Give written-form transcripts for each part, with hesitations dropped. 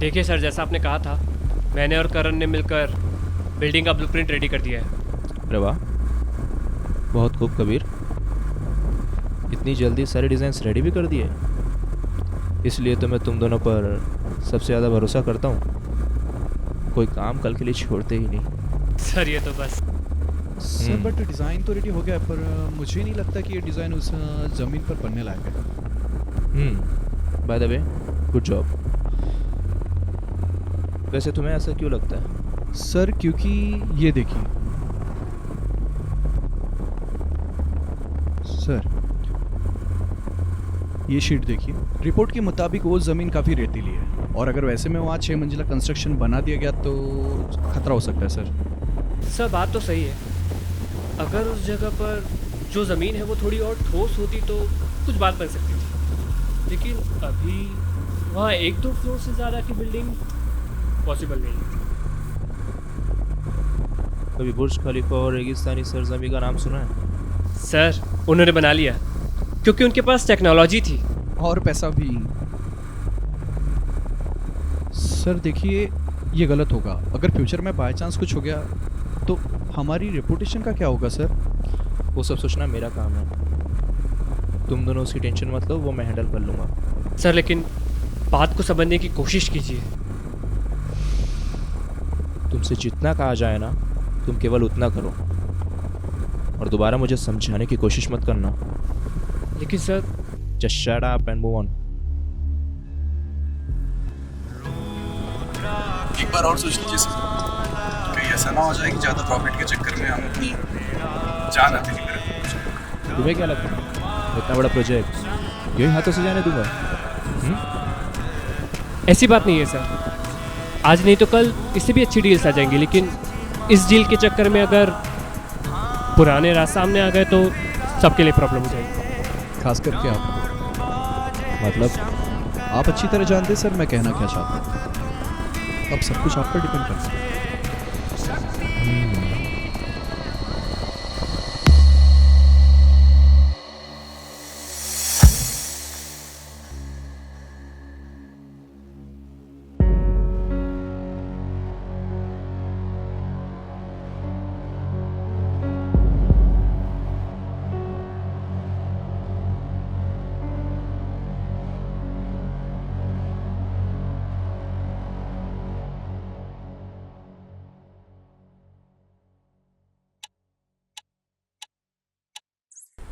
देखिए सर, जैसा आपने कहा था, मैंने और करण ने मिलकर बिल्डिंग का ब्लूप्रिंट रेडी कर दिया है। अरे वाह, बहुत खूब कबीर। इतनी जल्दी सारे डिज़ाइंस रेडी भी कर दिए, इसलिए तो मैं तुम दोनों पर सबसे ज़्यादा भरोसा करता हूँ। कोई काम कल के लिए छोड़ते ही नहीं। सर ये तो बस सर बट डिज़ाइन तो रेडी हो गया है, पर मुझे नहीं लगता कि ये डिज़ाइन उस ज़मीन पर बनने लायक है। By the way, good job. वैसे तुम्हें ऐसा क्यों लगता है? सर क्योंकि ये देखिए सर, ये शीट देखिए। रिपोर्ट के मुताबिक वो ज़मीन काफ़ी रेतीली है, और अगर वैसे में वहाँ 6 मंजिला कंस्ट्रक्शन बना दिया गया तो खतरा हो सकता है सर। बात तो सही है। अगर उस जगह पर जो ज़मीन है वो थोड़ी और ठोस होती तो कुछ बात बन सकती थी, लेकिन अभी वहाँ 1-2 फ्लोर से ज़्यादा की बिल्डिंग पॉसिबल नहीं है। कभी बुर्ज खलीफा और रेगिस्तानी सरजमी का नाम सुना है? सर उन्होंने बना लिया क्योंकि उनके पास टेक्नोलॉजी थी और पैसा भी। सर देखिए, ये गलत होगा। अगर फ्यूचर में बाय चांस कुछ हो गया तो हमारी रेपुटेशन का क्या होगा सर? वो सब सोचना मेरा काम है। तुम दोनों उसकी टेंशन मत लो, वो मैं हैंडल कर लूँगा। सर, लेकिन बात को समझने की कोशिश कीजिए। तुमसे जितना कहा जाए ना, तुम केवल उतना करो, और दोबारा मुझे समझाने की कोशिश मत करना। लेकिन sir, just shut up and move on. एक बार और सोच लीजिए सर, कहीं ऐसा ना हो जाए कि ज़्यादा प्रॉफिट के चक्कर में हम अपनी जान आती नहीं करें। तुम्हें क्या लगता है इतना बड़ा प्रोजेक्ट यही हाथों से जाने दूंगा? ऐसी बात नहीं है सर। आज नहीं तो कल इससे भी अच्छी डील्स आ जाएंगी, लेकिन इस डील के चक्कर में अगर पुराने राज सामने आ गए तो सबके लिए प्रॉब्लम हो जाएगी। खास करके आप। मतलब आप अच्छी तरह जानते हैं सर मैं कहना क्या चाहता हूँ। अब सब कुछ आप पर डिपेंड करता है।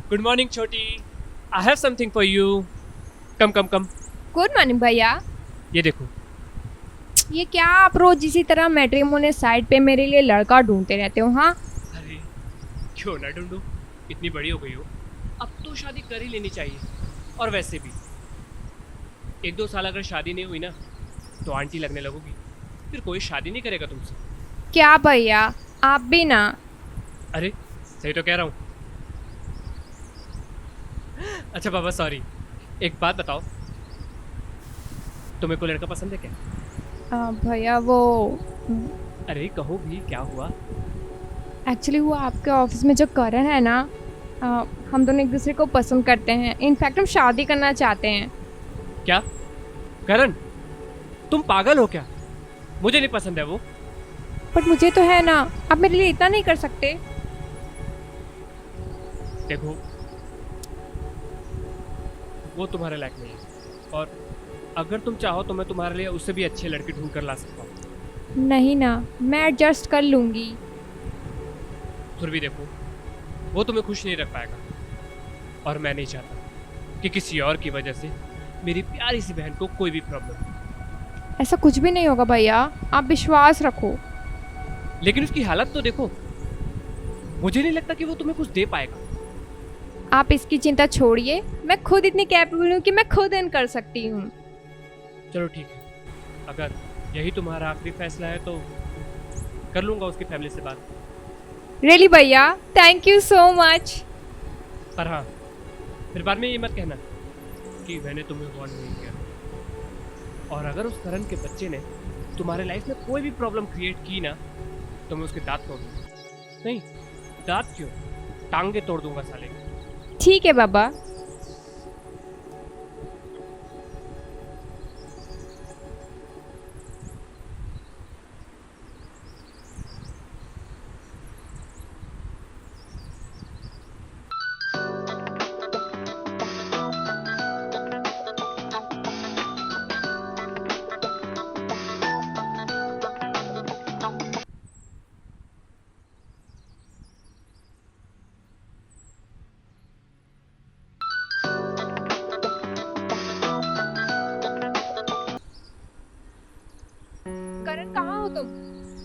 गुड मॉर्निंग छोटी, I have something for you. Come come come. Good morning भैया। ये देखो। ये क्या आप रोज इसी तरह मैट्रिमोनियल साइट पे मेरे लिए लड़का ढूंढते रहते हो? हाँ, अरे क्यों ना ढूंढूं, इतनी बड़ी हो गई हो, अब तो शादी कर ही लेनी चाहिए। और वैसे भी 1-2 साल अगर शादी नहीं हुई ना तो आंटी लगने लगोगी, फिर कोई शादी नहीं करेगा तुमसे। क्या भैया, आप भी ना। अरे सही तो कह रहा हूँ। अच्छा बाबा सॉरी, एक बात बताओ, तुम्हें कोई लड़का पसंद है क्या? भैया वो अरे कहो भी, क्या हुआ? एक्चुअली वो आपके ऑफिस में जो करण है ना, हम दोनों एक दूसरे को पसंद करते हैं। इनफैक्ट हम शादी करना चाहते हैं। क्या करण, तुम पागल हो क्या? मुझे नहीं पसंद है वो। बट मुझे तो है ना, आप मेरे लिए इतना नहीं कर सकते? देखो वो तुम्हारे लायक नहीं है, और अगर तुम चाहो तो मैं तुम्हारे लिए उससे भी अच्छे लड़के ढूंढ कर ला सकता हूँ। नहीं ना, मैं एडजस्ट कर लूँगी। फिर भी देखो, वो तुम्हें खुश नहीं रख पाएगा, और मैं नहीं चाहता कि किसी और की वजह से मेरी प्यारी सी बहन को कोई भी प्रॉब्लम हो। ऐसा कुछ भी नहीं होगा भैया, आप विश्वास रखो। लेकिन उसकी हालत तो देखो, मुझे नहीं लगता कि वो तुम्हें कुछ दे पाएगा। आप इसकी चिंता छोड़िए, मैं खुद इतनी कैपेबल हूँ कि मैं खुद इन कर सकती हूँ। चलो ठीक है, अगर यही तुम्हारा आखिरी फैसला है तो कर लूँगा उसकी फैमिली से बात। रियली भैया, थैंक यू सो मच। पर हाँ, फिर बाद में ये मत कहना कि मैंने तुम्हें वार्न नहीं किया। और अगर उस करण के बच्चे ने तुम्हारे लाइफ में कोई भी प्रॉब्लम क्रिएट की ना तो मैं उसके दांत तोड़ दूंगा। नहीं, दांत क्यों, टांगे तोड़ दूंगा साले के। ठीक है बाबा।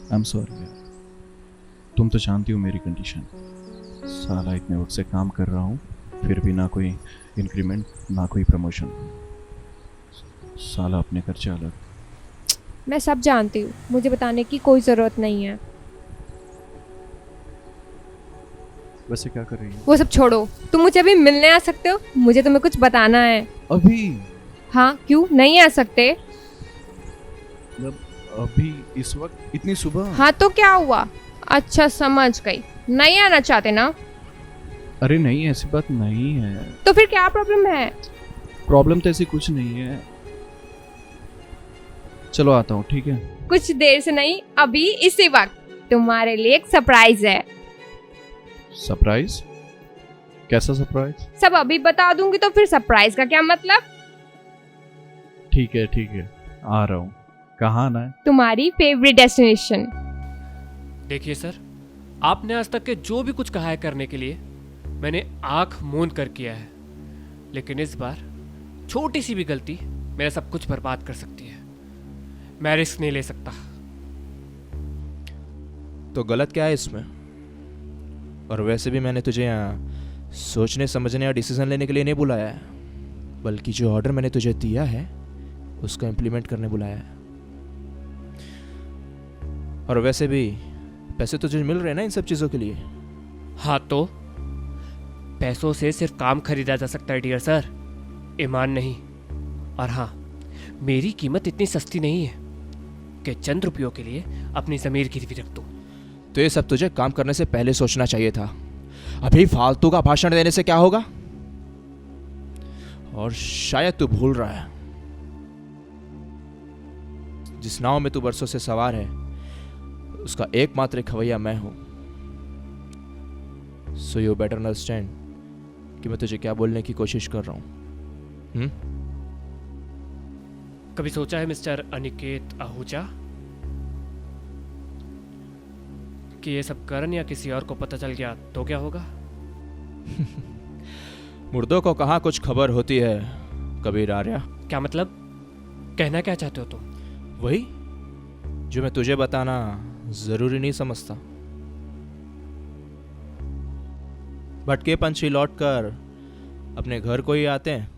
आई एम सॉरी यार, तुम तो जानती हो मेरी कंडीशन। साला इतने वक्त से काम कर रहा हूँ, फिर भी ना कोई इंक्रीमेंट ना कोई प्रमोशन। साला अपने खर्चे अलग। मैं सब जानती हूँ, मुझे बताने की कोई ज़रूरत नहीं है। वैसे क्या कर रही है वो सब छोड़ो, तुम मुझे अभी मिलने आ सकते हो? मुझे तुम्हें कुछ बताना है। अभी? हाँ, क्यों नहीं आ सकते? मतलब अभी इस वक्त इतनी सुबह? हाँ तो क्या हुआ? अच्छा समझ गई, नहीं आना चाहते ना? अरे नहीं, ऐसी बात नहीं है। तो फिर क्या प्रॉब्लम है? प्रॉब्लम तो ऐसी कुछ नहीं है। चलो आता हूँ, ठीक है? कुछ देर से नहीं, अभी इसी वक्त तुम्हारे लिए एक सरप्राइज है। सरप्राइज? कैसा सरप्राइज? सब अभी बता दूंगी तो फिर सरप्राइज का क्या मतलब? ठीक है ठीक है, आ रहा हूँ। कहाँ आना है? तुम्हारी फेवरेट डेस्टिनेशन। देखिए सर, आपने आज तक के जो भी कुछ कहा है करने के लिए मैंने आंख मूंद कर किया है, लेकिन इस बार छोटी सी भी गलती मेरा सब कुछ बर्बाद कर सकती है। मैं रिस्क नहीं ले सकता। तो गलत क्या है इसमें? और वैसे भी मैंने तुझे यहाँ सोचने समझने या डिसीजन लेने के लिए नहीं बुलाया है, बल्कि जो ऑर्डर मैंने तुझे दिया है उसको इम्प्लीमेंट करने बुलाया है। और वैसे भी पैसे तुझे मिल रहे हैं ना इन सब चीज़ों के लिए। हाँ तो पैसों से सिर्फ काम खरीदा जा सकता है डियर सर, ईमान नहीं। और हाँ, मेरी कीमत इतनी सस्ती नहीं है कि चंद रुपयों के लिए अपनी ज़मीर गिरवी रख दूँ। तो ये सब तुझे काम करने से पहले सोचना चाहिए था। अभी फालतू का भाषण देने से क्या होगा? और शायद तू भूल रहा है, जिस नाव में तू बरसों से सवार है उसका एकमात्र खवैया मैं हूं। सो यू बेटर अंडरस्टैंड कि मैं तुझे क्या बोलने की कोशिश कर रहा हूं। कभी सोचा है मिस्टर अनिकेत आहूजा कि ये सब करण या किसी और को पता चल गया तो क्या होगा? मुर्दों को कहाँ कुछ खबर होती है कबीर आर्या। क्या मतलब? कहना क्या चाहते हो तुम? वही जो मैं तुझे बताना जरूरी नहीं समझता। भटके पंछी लौटकर अपने घर को ही आते हैं।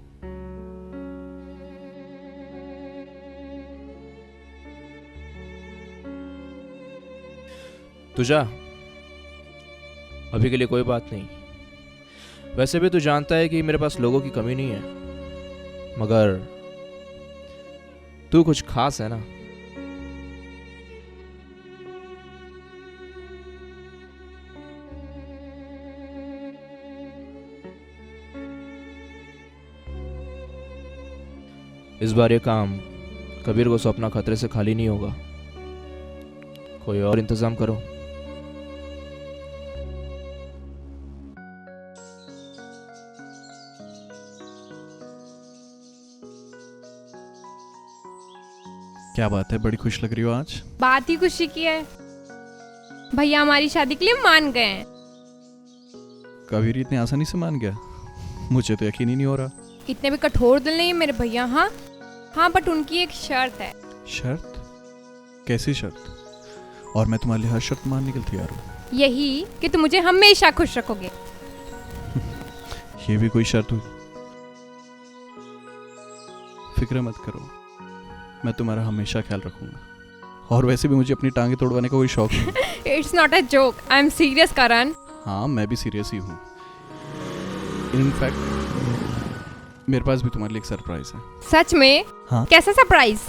तुझा अभी के लिए कोई बात नहीं। वैसे भी तू जानता है कि मेरे पास लोगों की कमी नहीं है, मगर तू कुछ खास है ना। इस बार ये काम कबीर को सौंपना खतरे से खाली नहीं होगा। कोई और इंतजाम करो। क्या बात है, बड़ी खुश लग रही हो आज। बात ही खुशी की है, भैया हमारी शादी के लिए मान गए हैं। कबीर इतनी आसानी से मान गया? मुझे तो यकीन ही नहीं हो रहा। इतने भी कठोर दिल नहीं है मेरे भैया। हाँ हाँ, बट उनकी एक शर्त है। शर्त? कैसी शर्त? और मैं तुम्हारे लिए हर शर्त मानने के लिए तैयार हूँ। यही कि तुम मुझे हमेशा खुश रखोगे। ये भी कोई शर्त हुई? फिक्र मत करो, मैं तुम्हारा हमेशा ख्याल रखूंगा। और वैसे भी मुझे अपनी टांगे तोड़वाने का कोई शौक नहीं। It's not a joke, I am serious Karan. हाँ, मैं भी सीरियस ही हूँ। इनफैक्ट मेरे पास भी तुम्हारे लिए एक सरप्राइज है। सच में? हाँ। कैसा सरप्राइज?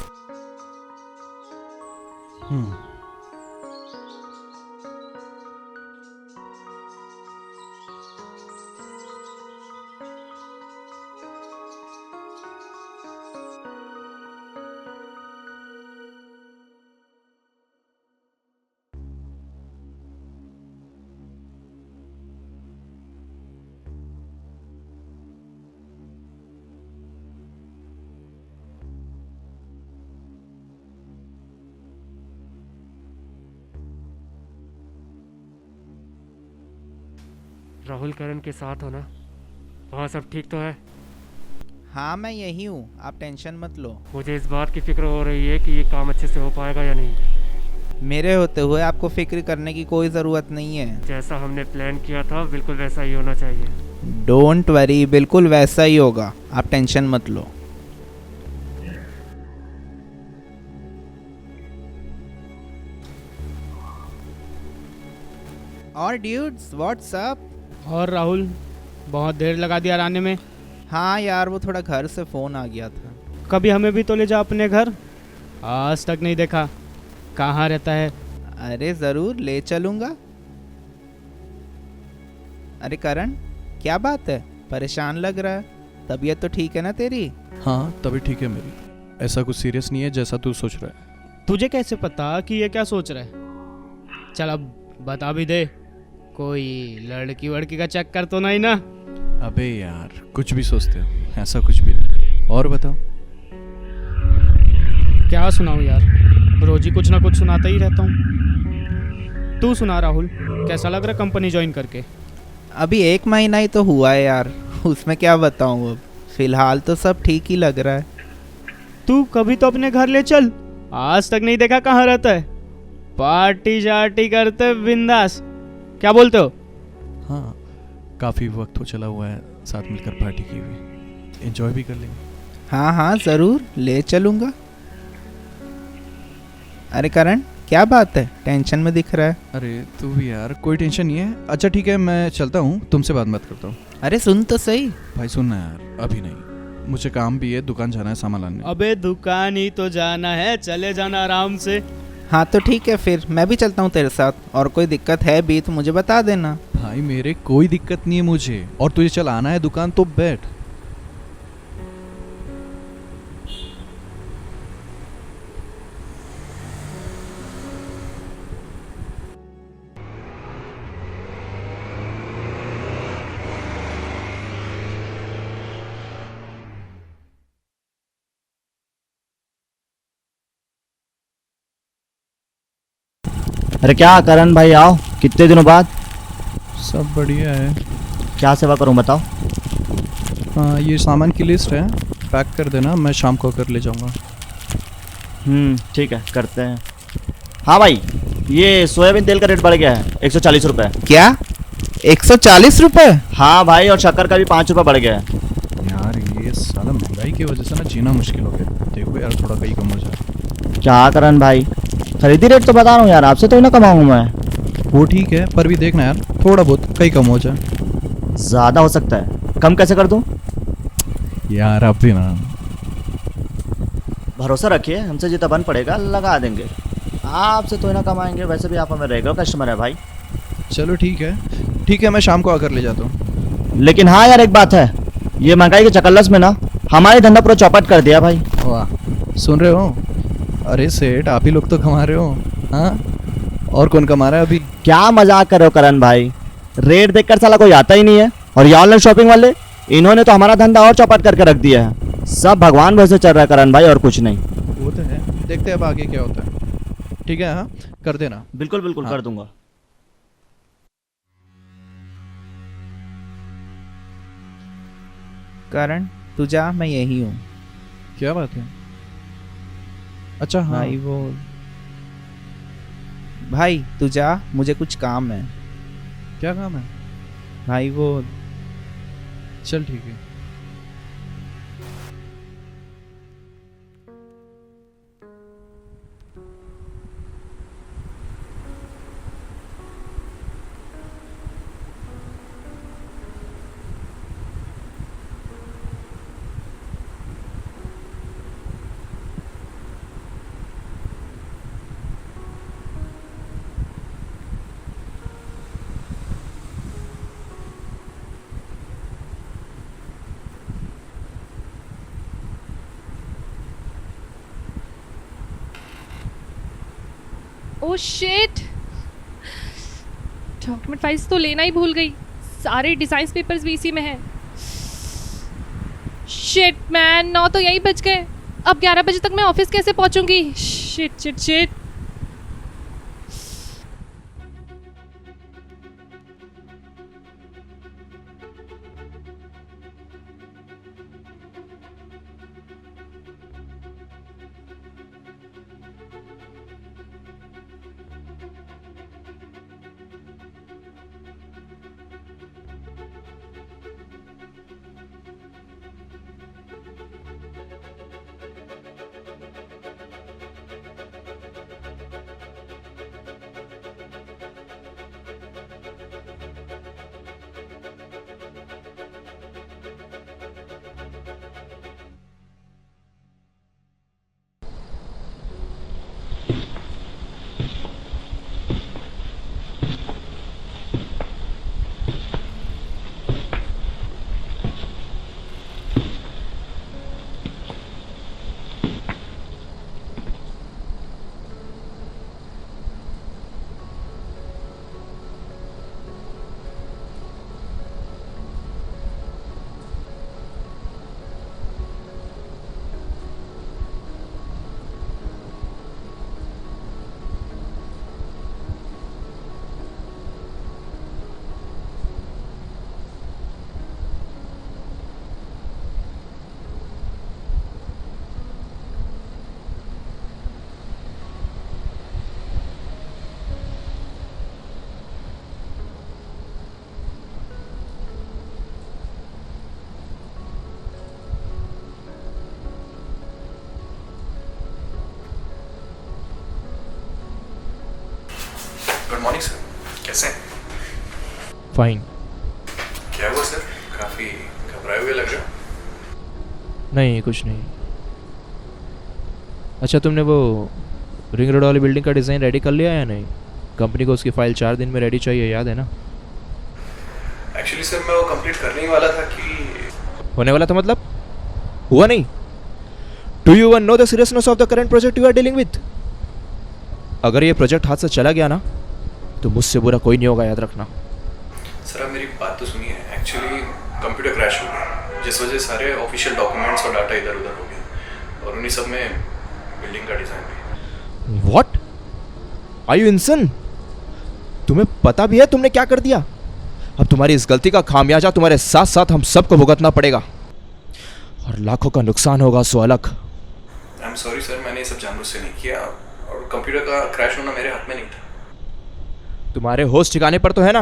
राहुल करण के साथ हो ना? वहाँ सब ठीक तो है? हाँ मैं यही हूँ, आप टेंशन मत लो। मुझे इस बात की फिक्र हो रही है कि ये काम अच्छे से हो पाएगा या नहीं। मेरे होते हुए आपको फिक्र करने की कोई ज़रूरत नहीं है। जैसा हमने प्लान किया था बिल्कुल वैसा ही होना चाहिए। डोंट वरी, बिल्कुल वैसा ही होगा, आप टेंशन मत लो। और ड्यूड्स व्हाट्स अप? और राहुल, बहुत देर लगा दिया आने में। हाँ यार, वो थोड़ा घर से फ़ोन आ गया था। कभी हमें भी तो ले जा अपने घर, आज तक नहीं देखा। कहाँ रहता है? अरे ज़रूर ले चलूँगा। अरे करण, क्या बात है, परेशान लग रहा है? तबीयत तो ठीक है ना तेरी? हाँ तभी ठीक है मेरी, ऐसा कुछ सीरियस नहीं है जैसा तू सोच रहा है। तुझे कैसे पता कि ये क्या सोच रहा है? चल अब बता भी दे, कोई लड़की वड़की का चक्कर तो नहीं ना? अबे यार, कुछ भी सोचते हो, ऐसा कुछ भी नहीं। और बताओ। क्या सुनाऊं यार, रोज ही कुछ ना कुछ सुनाता ही रहता हूँ। तू सुना राहुल, कैसा लग रहा कंपनी ज्वाइन करके? अभी 1 महीना ही तो हुआ है यार, उसमें क्या बताऊँ अब। फिलहाल तो सब ठीक ही लग रहा है। तू कभी तो अपने घर ले चल, आज तक नहीं देखा कहाँ रहता है। पार्टी शार्टी करते बिंदास, क्या बोलते हो? हाँ, काफ़ी वक्त हो चला हुआ है साथ मिलकर पार्टी की हुई, एंजॉय भी कर लेंगे। हाँ हाँ ज़रूर ले चलूँगा। अरे करण, क्या बात है, टेंशन में दिख रहा है? अरे तू भी यार, कोई टेंशन नहीं है। अच्छा ठीक है, मैं चलता हूँ, तुमसे बात करता हूँ। अरे सुन तो सही। भाई सुनना यार, अभी नहीं, मुझे काम भी है, दुकान जाना है सामान लाने। अबे दुकान ही तो जाना है, चले जाना आराम से। हाँ तो ठीक है, फिर मैं भी चलता हूँ तेरे साथ, और कोई दिक्कत है भी तो मुझे बता देना। भाई मेरे कोई दिक्कत नहीं है मुझे, और तुझे चल आना है दुकान तो बैठ। अरे क्या करण भाई, आओ, कितने दिनों बाद। सब बढ़िया है। क्या सेवा करूं बताओ। हाँ, ये सामान की लिस्ट है, पैक कर देना, मैं शाम को कर ले जाऊंगा। ठीक है, करते हैं। हाँ भाई, ये सोयाबीन तेल का रेट बढ़ गया है, 140 रुपये। क्या 140 रुपये? हाँ भाई, और शक्कर का भी 5 रुपये बढ़ गया है। यार ये साला महंगाई की वजह से ना जीना मुश्किल हो गया। देखो यार, थोड़ा कहीं कम हो जाए। क्या करण भाई, खरीदी रेट तो बता रहा हूँ यार, आपसे तो ही ना कमाऊंगा मैं। वो ठीक है, पर भी देखना यार, थोड़ा बहुत कहीं कम हो जाए। ज़्यादा हो सकता है, कम कैसे कर दूँ? यार आप भी ना। भरोसा रखिए, हमसे जितना बन पड़ेगा लगा देंगे। आपसे तो ही ना कमाएंगे, वैसे भी आप हमें रेगुलर कस्टमर है भाई। चलो ठीक है, मैं शाम को आकर ले जाता हूँ। लेकिन हाँ यार, एक बात है, ये महंगाई के चकल्लस में ना हमारे धंधा पूरा चौपट कर दिया भाई। वाह, सुन रहे हो? अरे सेठ, आप ही लोग तो कमा रहे हो। हाँ, और कौन कमा रहा है अभी? क्या मजाक कर रहे हो करण भाई, रेट देखकर साला कोई आता ही नहीं है। और ये ऑनलाइन शॉपिंग वाले, इन्होंने तो हमारा धंधा और चौपट करके रख दिया है। सब भगवान भरोसे चल रहा है करण भाई, और कुछ नहीं। वो तो है, देखते हैं अब आगे क्या होता है। ठीक है, हाँ कर देना। बिल्कुल बिल्कुल हाँ। कर दूंगा। करण तू जा, मैं यही हूँ। क्या बात है? अच्छा हाँ, भाई तू जा, मुझे कुछ काम है। क्या काम है? भाई वो चल ठीक है। ओह शिट, डॉक्यूमेंट फाइल्स तो लेना ही भूल गई। सारे डिजाइन पेपर्स भी इसी में हैं। शिट मैन, 9 तो यही बज गए। अब 11 बजे तक मैं ऑफिस कैसे पहुंचूंगी? Shit shit shit. कैसे हैं? फाइन। क्या हुआ सर? काफ़ी घबराए हुए लग रहे हो। नहीं, कुछ नहीं। अच्छा, तुमने वो रिंग रोड वाली बिल्डिंग का डिज़ाइन रेडी कर लिया या नहीं? कंपनी को उसकी फ़ाइल 4 दिन में रेडी चाहिए, याद है ना? एक्चुअली सर मैं वो कंप्लीट करने ही वाला था कि होने वाला था मतलब? हुआ नहीं? Do you even know the seriousness of the current project you are dealing with? अगर ये प्रोजेक्ट हाथ से चला गया ना तो मुझसे बुरा कोई नहीं होगा, याद रखना। सर आप मेरी बात तो सुनिए। एक्चुअली कंप्यूटर क्रैश हो गया, जिस वजह से सारे ऑफिशियल डॉक्यूमेंट्स और डाटा इधर उधर हो गया, और उन्हीं सब में बिल्डिंग का डिज़ाइन भी। व्हाट? Are you insane? तुम्हें पता भी है तुमने क्या कर दिया? अब तुम्हारी इस गलती का खामियाजा तुम्हारे साथ साथ हम सबको भुगतना पड़ेगा, और लाखों का नुकसान होगा सो अलग। आई एम सॉरी सर, मैंने ये सब जानबूझ से नहीं किया, और कंप्यूटर का क्रैश होना मेरे हाथ में नहीं था। तुम्हारे होश ठिकाने पर तो है ना?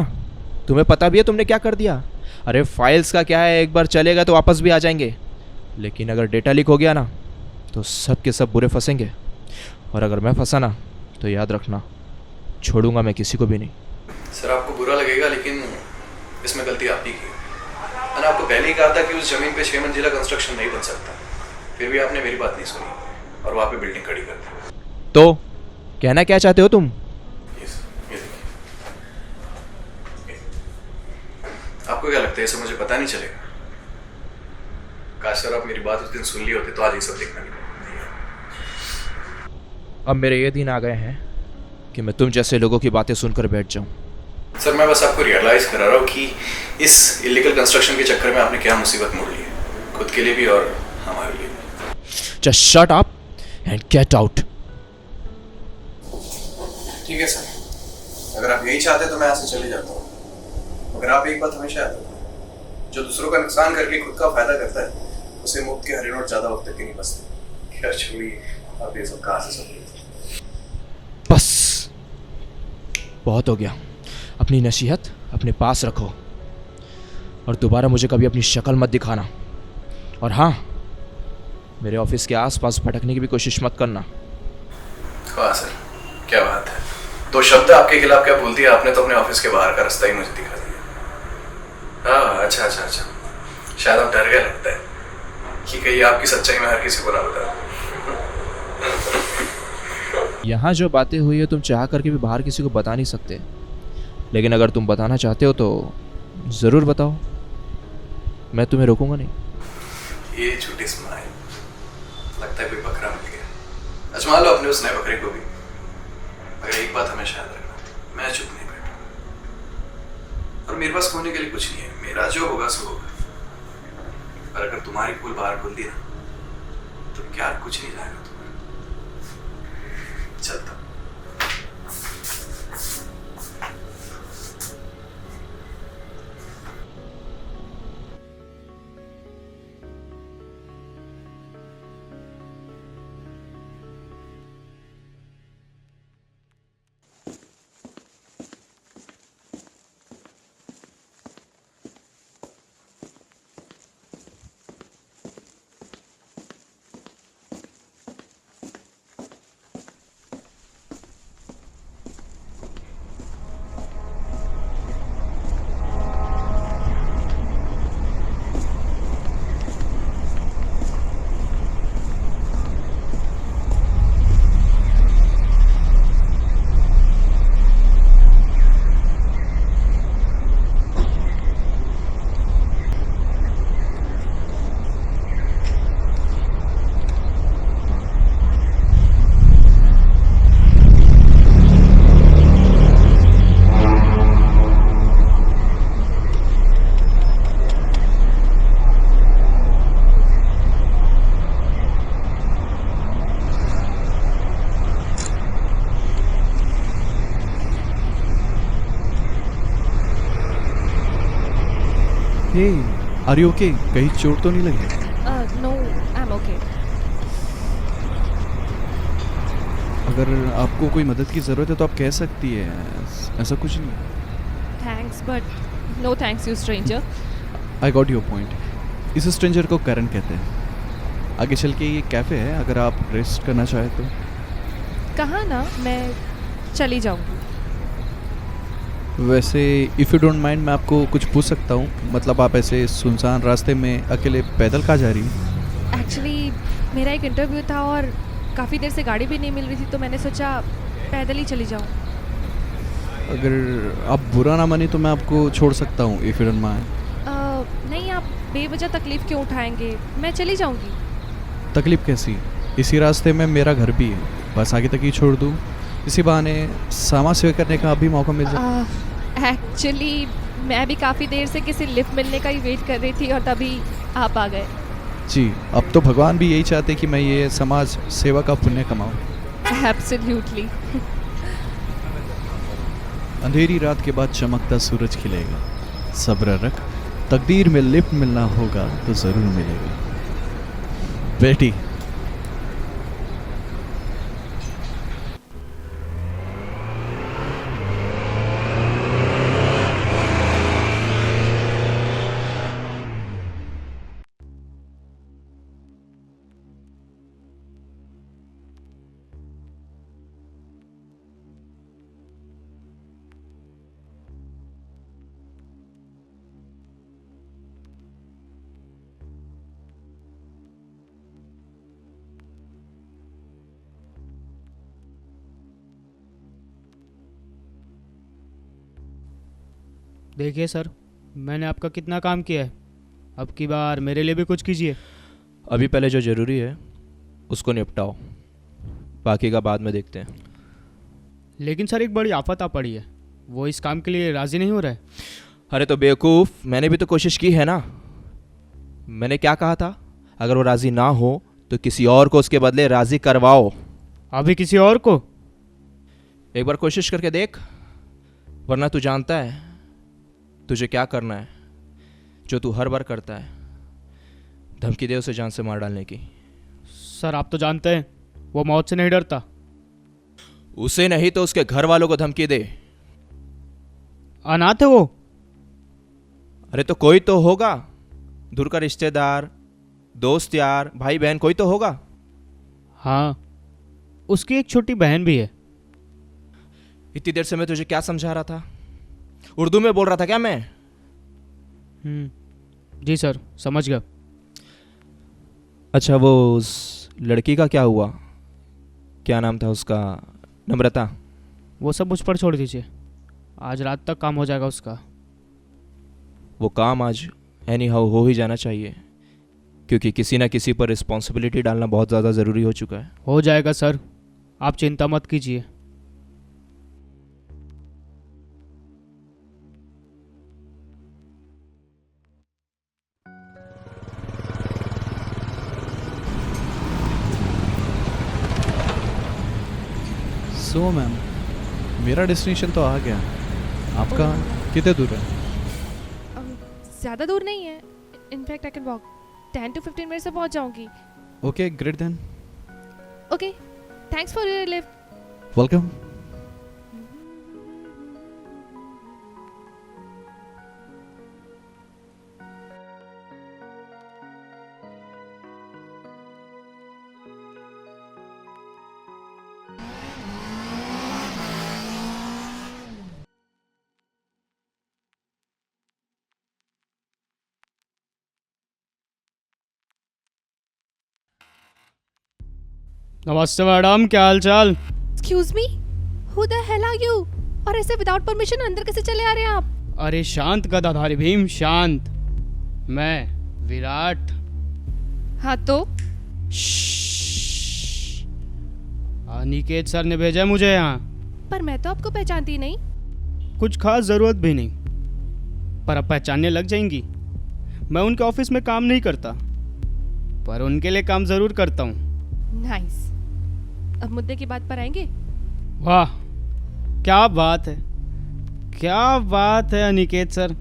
तुम्हें पता भी है तुमने क्या कर दिया? अरे फाइल्स का क्या है, एक बार चलेगा तो वापस भी आ जाएंगे, लेकिन अगर डेटा लीक हो गया ना तो सब के सब बुरे फंसेंगे, और अगर मैं फंसा ना तो याद रखना, छोड़ूंगा मैं किसी को भी नहीं। सर आपको बुरा लगेगा, लेकिन इसमें गलती आप ही की। मैंने आपको पहले ही कहा था कि उस जमीन पे 6 मंजिला कंस्ट्रक्शन नहीं बन सकता, फिर भी आपने मेरी बात नहीं सुनी और वहाँ पे बिल्डिंग खड़ी कर दी। तो कहना क्या चाहते हो तुम? ये देखिए। आपको क्या लगता है, इससे मुझे पता नहीं चलेगा? काश सर आप मेरी बात उस दिन सुन ली होती तो आज ये सब देखना नहीं पड़ता। अब मेरे ये दिन आ गए हैं कि मैं तुम जैसे लोगों की बातें सुनकर बैठ जाऊं। सर मैं बस आपको रियलाइज करा रहा हूँ कि इस इलीगल कंस्ट्रक्शन के चक्कर में आपने क्या मुसीबत मोड़ ली है, खुद के लिए भी और हमारे लिए भी। Just shut up and get out. ठीक है सर, अगर आप यही चाहते तो मैं यहाँ से चले जाता हूँ, मगर आप एक बात हमेशा याद रखना, जो दूसरों का नुकसान करके खुद का फायदा करता है उसे मुफ्त के हरी नोट ज़्यादा वक्त तक के नहीं बचते। क्या छोड़िए, आप ये सब कहाँ से सब लेते? बस बहुत हो गया। अपनी नसीहत अपने पास रखो, और दोबारा मुझे कभी अपनी शक्ल मत दिखाना, और हाँ, मेरे ऑफिस के आसपास भटकने की भी कोशिश मत करना। वाह सर, क्या बात है। 2 शब्द आपके खिलाफ क्या बोल दिया आपने, तो अपने ऑफिस के बाहर का रास्ता ही मुझे दिखा दिया। हाँ अच्छा, शायद आप डर गए लगता है कि कहीं आपकी सच्चाई में हर किसी को ना बता। यहाँ जो बातें हुई है तुम चाह करके भी बाहर किसी को बता नहीं सकते, लेकिन अगर तुम बताना चाहते हो तो ज़रूर बताओ, मैं तुम्हें रोकूंगा नहीं। ये झूठी स्माइल, लगता है कोई बकरा मिल गया। आजमा लो अपने उस नए बकरे को भी, मगर एक बात हमेशा याद रखना, मैं चुप नहीं बैठा, और मेरे पास खोने के लिए कुछ नहीं है। मेरा जो होगा सो होगा, पर अगर तुम्हारी पोल बाहर खोल दी ना तो क्या कुछ नहीं जाएगा तुम्हारा। चलता। Hey, are you okay? कहीं चोट तो नहीं लगी? No, I am okay. अगर आपको कोई मदद की ज़रूरत है तो आप कह सकती है, ऐसा कुछ नहीं। Thanks but no thanks you stranger. I got your point. इस स्ट्रेंजर को करण कहते हैं। आगे चल के ये कैफ़े है, अगर आप रेस्ट करना चाहें तो। कहाँ ना, मैं चली जाऊँगी। वैसे इफ़ यू डोंट माइंड मैं आपको कुछ पूछ सकता हूँ? मतलब आप ऐसे सुनसान रास्ते में अकेले पैदल कहाँ जा रही हैं? एक्चुअली मेरा एक इंटरव्यू था और काफ़ी देर से गाड़ी भी नहीं मिल रही थी, तो मैंने सोचा पैदल ही चली जाऊँ। अगर आप बुरा ना माने तो मैं आपको छोड़ सकता हूँ इफ़ यू डोंट माइंड। नहीं, आप बेवजह तकलीफ़ क्यों उठाएंगे, मैं चली जाऊँगी। तकलीफ़ कैसी? इसी रास्ते में मेरा घर भी है, बस आगे तक ही छोड़ दूँ। इसी बहाने सामान सेव करने का भी मौका मिल जाए। एक्चुअली मैं भी काफ़ी देर से किसी लिफ्ट मिलने का ही वेट कर रही थी और तभी आप आ गए। जी, अब तो भगवान भी यही चाहते कि मैं ये समाज सेवा का पुण्य कमाऊँ। एब्सोल्युटली। अंधेरी रात के बाद चमकता सूरज खिलेगा। सब्र रख, तकदीर में लिफ्ट मिलना होगा तो ज़रूर मिलेगा बेटी। देखिए सर, मैंने आपका कितना काम किया है, अब की बार मेरे लिए भी कुछ कीजिए। अभी पहले जो ज़रूरी है उसको निपटाओ, बाकी का बाद में देखते हैं। लेकिन सर एक बड़ी आफत आ पड़ी है, वो इस काम के लिए राज़ी नहीं हो रहा है। अरे तो बेवकूफ़, मैंने भी तो कोशिश की है ना। मैंने क्या कहा था? अगर वो राज़ी ना हो तो किसी और को उसके बदले राज़ी करवाओ। अभी किसी और को? एक बार कोशिश करके देख, वरना तू जानता है तुझे क्या करना है, जो तू हर बार करता है, धमकी दे उसे जान से मार डालने की। सर आप तो जानते हैं वो मौत से नहीं डरता। उसे नहीं तो उसके घर वालों को धमकी दे। अनाथ है वो। अरे तो कोई तो होगा, दूर का रिश्तेदार, दोस्त, यार, भाई बहन, कोई तो होगा। हाँ, उसकी एक छोटी बहन भी है। इतनी देर से मैं तुझे क्या समझा रहा था? उर्दू में बोल रहा था क्या मैं? जी सर, समझ गया। अच्छा, वो उस लड़की का क्या हुआ? क्या नाम था उसका? नम्रता। वो सब मुझ पर छोड़ दीजिए, आज रात तक काम हो जाएगा उसका। वो काम आज एनी हाउ हो ही जाना चाहिए, क्योंकि किसी ना किसी पर रिस्पॉन्सिबिलिटी डालना बहुत ज़्यादा ज़रूरी हो चुका है। हो जाएगा सर, आप चिंता मत कीजिए। सो मैम, मेरा डेस्टिनेशन तो आ गया, आपका कितने दूर है? ज़्यादा दूर नहीं है, in fact I can walk 10 to 15 minute से पहुंच जाऊंगी। Okay, great then. Okay, thanks for your lift. Welcome. नमस्ते मैडम, क्या हाल चाल? Excuse me, who the hell are you? और ऐसे विदाउट परमिशन अंदर कैसे चले आ रहे हैं आप? अरे शांत गदाधारी भीम, शांत। मैं विराट। हाँ तो? अनिकेत सर ने भेजा है मुझे यहाँ। पर मैं तो आपको पहचानती नहीं। कुछ खास ज़रूरत भी नहीं, पर अब पहचानने लग जाएंगी। मैं उनके ऑफिस में काम नहीं करता, पर उनके लिए काम ज़रूर करता हूँ। नाइस। अब मुद्दे की बात पर आएंगे। वाह, क्या बात है, क्या बात है अनिकेत सर।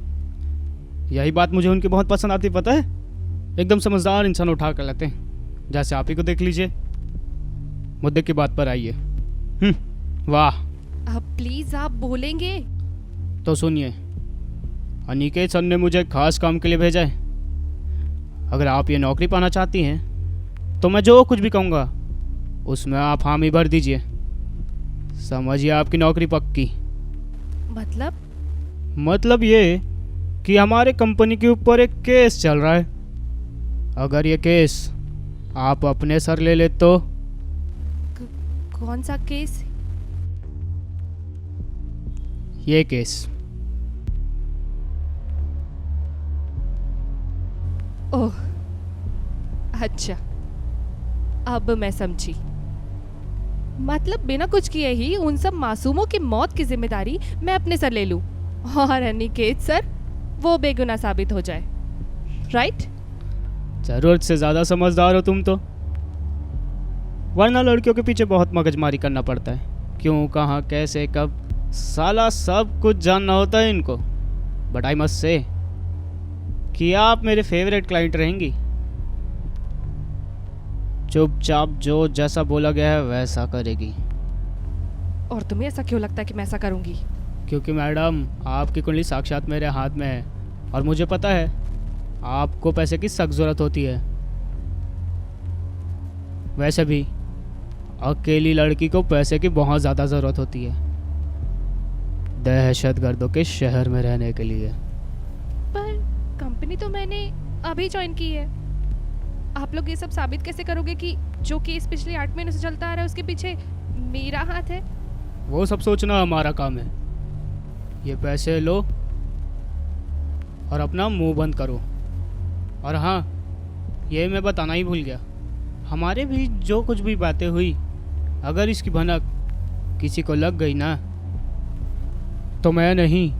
यही बात मुझे उनकी बहुत पसंद आती, पता है? एकदम समझदार इंसान उठा कर लेते हैं, जैसे आप ही को देख लीजिए। मुद्दे की बात पर आइए। वाह। अब प्लीज आप बोलेंगे तो सुनिए, अनिकेत सर ने मुझे खास काम के लिए भेजा है। अगर आप ये नौकरी पाना चाहती हैं तो मैं जो कुछ भी कहूँगा उसमें आप हामी भर दीजिए। समझिए, आपकी नौकरी पक्की। मतलब? मतलब ये कि हमारे कंपनी के ऊपर एक केस चल रहा है। अगर ये केस आप अपने सर ले ले तो कौन सा केस? ये केस। ओह अच्छा, अब मैं समझी। मतलब बिना कुछ किए ही उन सब मासूमों की मौत की जिम्मेदारी मैं अपने सर ले लूं और अनिकेत सर वो बेगुनाह साबित हो जाए, राइट? जरूरत से ज़्यादा समझदार हो तुम तो, वरना लड़कियों के पीछे बहुत मगजमारी करना पड़ता है। क्यों, कहाँ, कैसे, कब, साला सब कुछ जानना होता है इनको। बट आई मस्ट से कि आप मेरे फेवरेट क्लाइंट रहेंगी। चुपचाप जो जैसा बोला गया है वैसा करेगी। और तुम्हें ऐसा क्यों लगता है कि मैं ऐसा करूंगी? क्योंकि मैडम आपकी कुंडली साक्षात मेरे हाथ में है और मुझे पता है आपको पैसे की सख्त ज़रूरत होती है। वैसे भी अकेली लड़की को पैसे की बहुत ज़्यादा ज़रूरत होती है दहशतगर्दों के शहर में रहने के लिए। पर कंपनी तो मैंने अभी ज्वाइन की है। आप लोग ये सब साबित कैसे करोगे कि जो केस पिछले 8 महीनों से चलता आ रहा है उसके पीछे मेरा हाथ है? वो सब सोचना हमारा काम है। ये पैसे लो और अपना मुंह बंद करो। और हाँ, ये मैं बताना ही भूल गया, हमारे भी जो कुछ भी बातें हुई, अगर इसकी भनक किसी को लग गई ना तो मैं नहीं,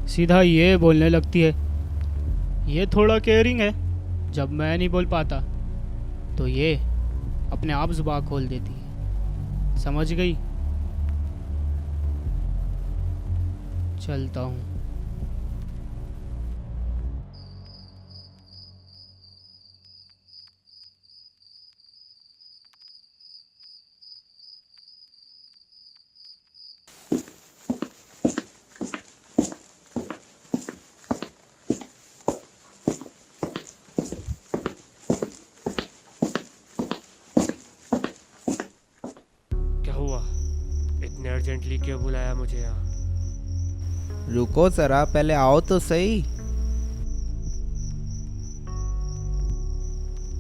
सीधा ये बोलने लगती है। ये थोड़ा केयरिंग है। जब मैं नहीं बोल पाता तो ये अपने आप जुबान खोल देती है। समझ गई? चलता हूँ। क्या हुआ? इतने अर्जेंटली क्यों बुलाया मुझे यहाँ? रुको जरा, पहले आओ तो सही।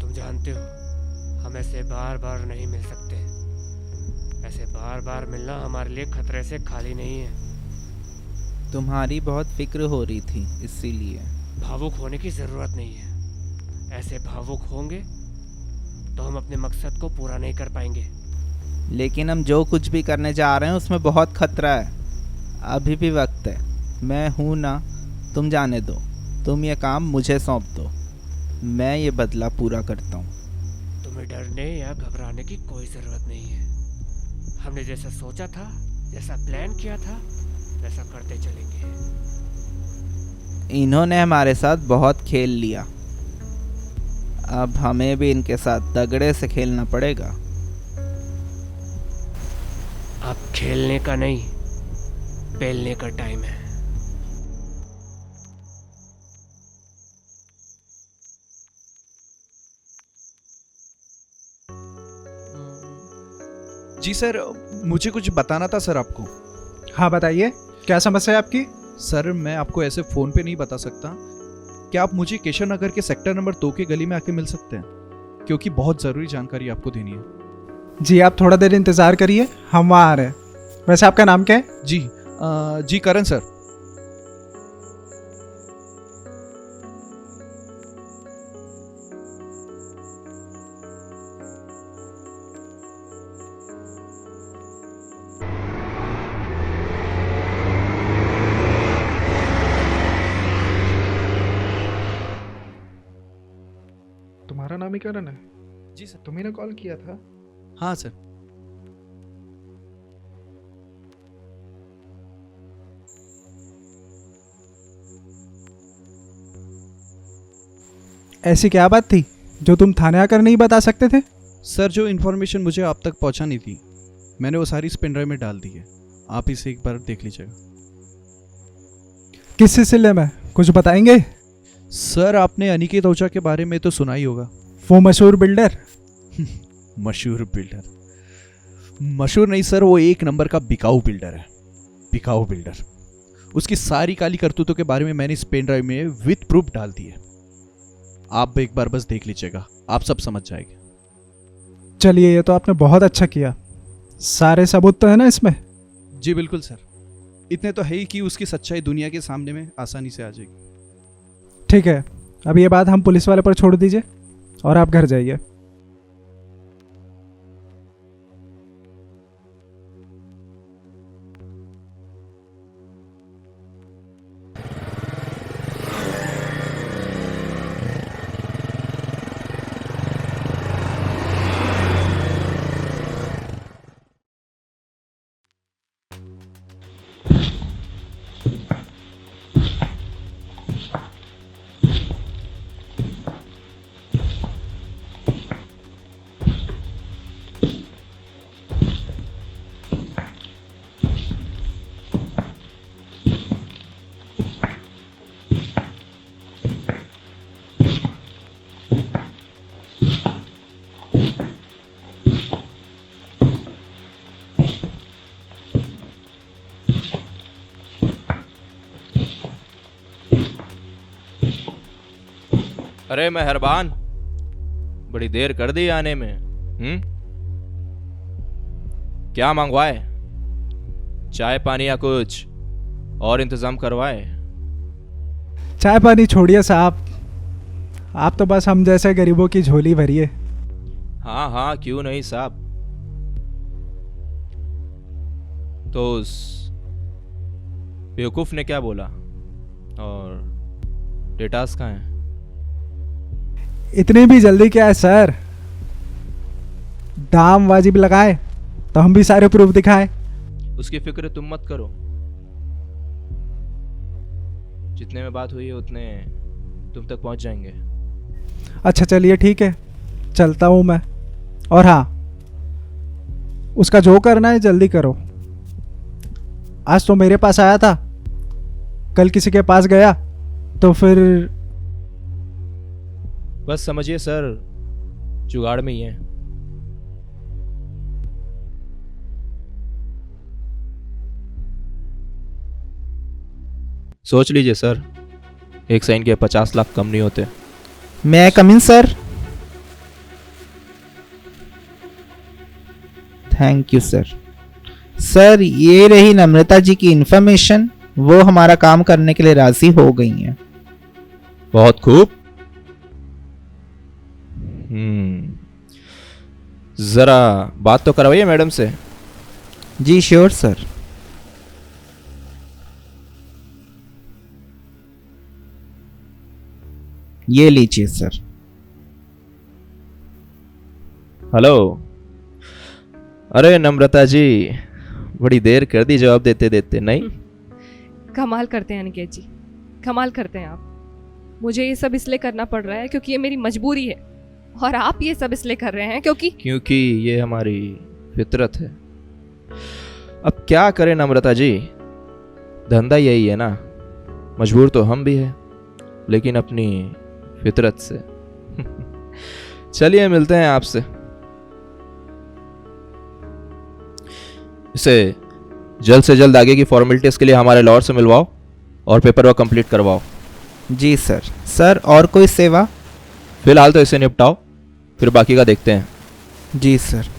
तुम जानते हो हम ऐसे बार बार नहीं मिल सकते। ऐसे बार बार मिलना हमारे लिए खतरे से खाली नहीं है। तुम्हारी बहुत फिक्र हो रही थी इसीलिए। भावुक होने की जरूरत नहीं है। ऐसे भावुक होंगे तो हम अपने मकसद को पूरा नहीं कर पाएंगे। लेकिन हम जो कुछ भी करने जा रहे हैं उसमें बहुत खतरा है। अभी भी वक्त है। मैं हूं ना, तुम जाने दो। तुम ये काम मुझे सौंप दो, मैं ये बदला पूरा करता हूँ। तुम्हें डरने या घबराने की कोई ज़रूरत नहीं है। हमने जैसा सोचा था, जैसा प्लान किया था, वैसा करते चलेंगे। इन्होंने हमारे साथ बहुत खेल लिया, अब हमें भी इनके साथ तगड़े से खेलना पड़ेगा। अब खेलने का नहीं, पेलने का टाइम है। जी सर, मुझे कुछ बताना था सर आपको। हाँ बताइए, क्या समस्या है आपकी? सर मैं आपको ऐसे फ़ोन पे नहीं बता सकता। क्या आप मुझे केशव नगर के सेक्टर नंबर 2 की गली में आके मिल सकते हैं? क्योंकि बहुत ज़रूरी जानकारी आपको देनी है। जी आप थोड़ा देर इंतज़ार करिए, हम वहाँ आ रहे हैं। वैसे आपका नाम क्या है? जी करण सर। तुम्हारा नाम ही करण है? जी सर। तुम्ही ने कॉल किया था? हाँ सर। ऐसी क्या बात थी जो तुम थाने आकर नहीं बता सकते थे? सर जो इन्फॉर्मेशन मुझे आप तक पहुंचानी थी मैंने वो सारी इस पेन ड्राइव में डाल दी है। आप इसे एक बार देख लीजिएगा। किस सिलसिले में, कुछ बताएंगे? सर आपने अनिकेत ओझा के बारे में तो सुना ही होगा। वो मशहूर बिल्डर? मशहूर बिल्डर? मशहूर नहीं सर, वो एक नंबर का बिकाऊ बिल्डर है। बिकाऊ बिल्डर। उसकी सारी काली करतूतों के बारे में मैंने इस पेन ड्राइव में विद प्रूफ डाल दी है। आप एक बार बस देख लीजिएगा, आप सब समझ जाएंगे। चलिए, ये तो आपने बहुत अच्छा किया। सारे सबूत तो है ना इसमें? जी बिल्कुल सर, इतने तो है ही कि उसकी सच्चाई दुनिया के सामने में आसानी से आ जाएगी। ठीक है, अब ये बात हम पुलिस वाले पर छोड़ दीजिए और आप घर जाइए। अरे मेहरबान, बड़ी देर कर दी आने में। क्या मंगवाए? चाय पानी या कुछ और इंतजाम करवाए? चाय पानी छोड़िए साहब, आप तो बस हम जैसे गरीबों की झोली भरिए। हाँ हाँ, क्यों नहीं साहब। तो उस बेवकूफ ने क्या बोला और डेटास कहाँ हैं? इतनी भी जल्दी क्या है सर? दाम वाजिब लगाए तो हम भी सारे प्रूफ दिखाएं। उसकी फिक्र तुम मत करो, जितने में बात हुई है उतने तुम तक पहुंच जाएंगे। अच्छा चलिए ठीक है, चलता हूँ मैं। और हाँ, उसका जो करना है जल्दी करो। आज तो मेरे पास आया था, कल किसी के पास गया तो फिर बस समझिए सर, जुगाड़ में ही है। सोच लीजिए सर, एक साइन के 50 लाख कम नहीं होते। मैं come in sir? Thank you sir. Sir, ये रही नम्रता जी की इन्फॉर्मेशन, वो हमारा काम करने के लिए राजी हो गई हैं। बहुत खूब। जरा बात तो करवाइए मैडम से। जी श्योर सर। ये लीजिए सर। हेलो। अरे नम्रता जी, बड़ी देर कर दी जवाब देते देते। नहीं, कमाल करते हैं अनिकेत जी, कमाल करते हैं आप। मुझे ये सब इसलिए करना पड़ रहा है क्योंकि ये मेरी मजबूरी है, और आप ये सब इसलिए कर रहे हैं क्योंकि ये हमारी फितरत है। अब क्या करें नम्रता जी, धंधा यही है ना। मजबूर तो हम भी हैं, लेकिन अपनी फितरत से। चलिए मिलते हैं आपसे। इसे जल्द से जल्द आगे की फॉर्मेलिटीज के लिए हमारे लॉयर से मिलवाओ और पेपर वर्क कंप्लीट करवाओ। जी सर। सर, और कोई सेवा? फिलहाल तो इसे निपटाओ, फिर बाकी का देखते हैं। जी सर।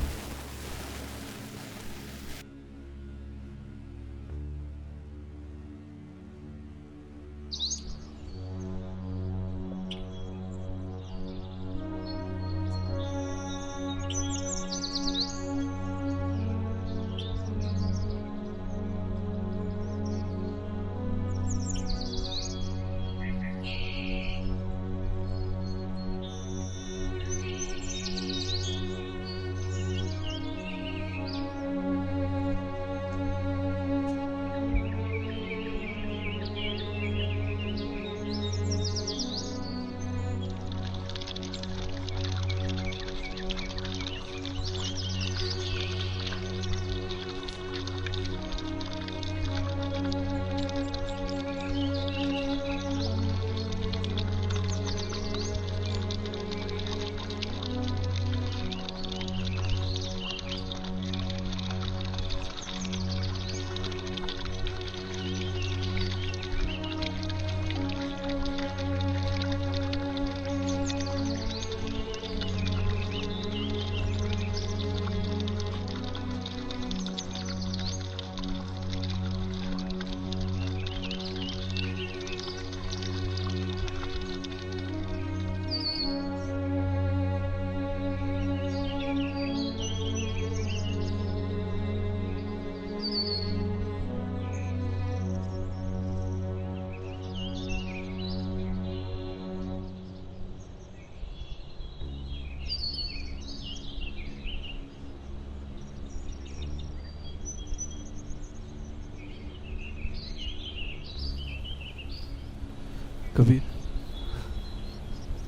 कबीर,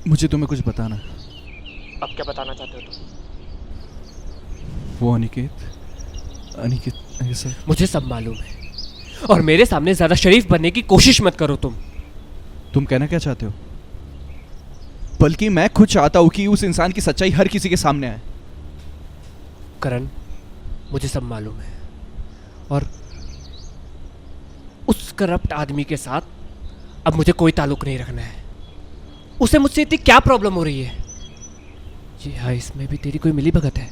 मुझे तुम्हें कुछ बताना है। अब क्या बताना चाहते हो तुम? वो अनिकेत ये सब मुझे सब मालूम है, और मेरे सामने ज्यादा शरीफ बनने की कोशिश मत करो तुम। तुम कहना क्या चाहते हो? बल्कि मैं खुद चाहता हूं कि उस इंसान की सच्चाई हर किसी के सामने आए। करण, मुझे सब मालूम है, और उस करप्ट आदमी के साथ अब मुझे कोई ताल्लुक नहीं रखना है। उसे मुझसे इतनी क्या प्रॉब्लम हो रही है? जी हाँ, इसमें भी तेरी कोई मिली भगत है?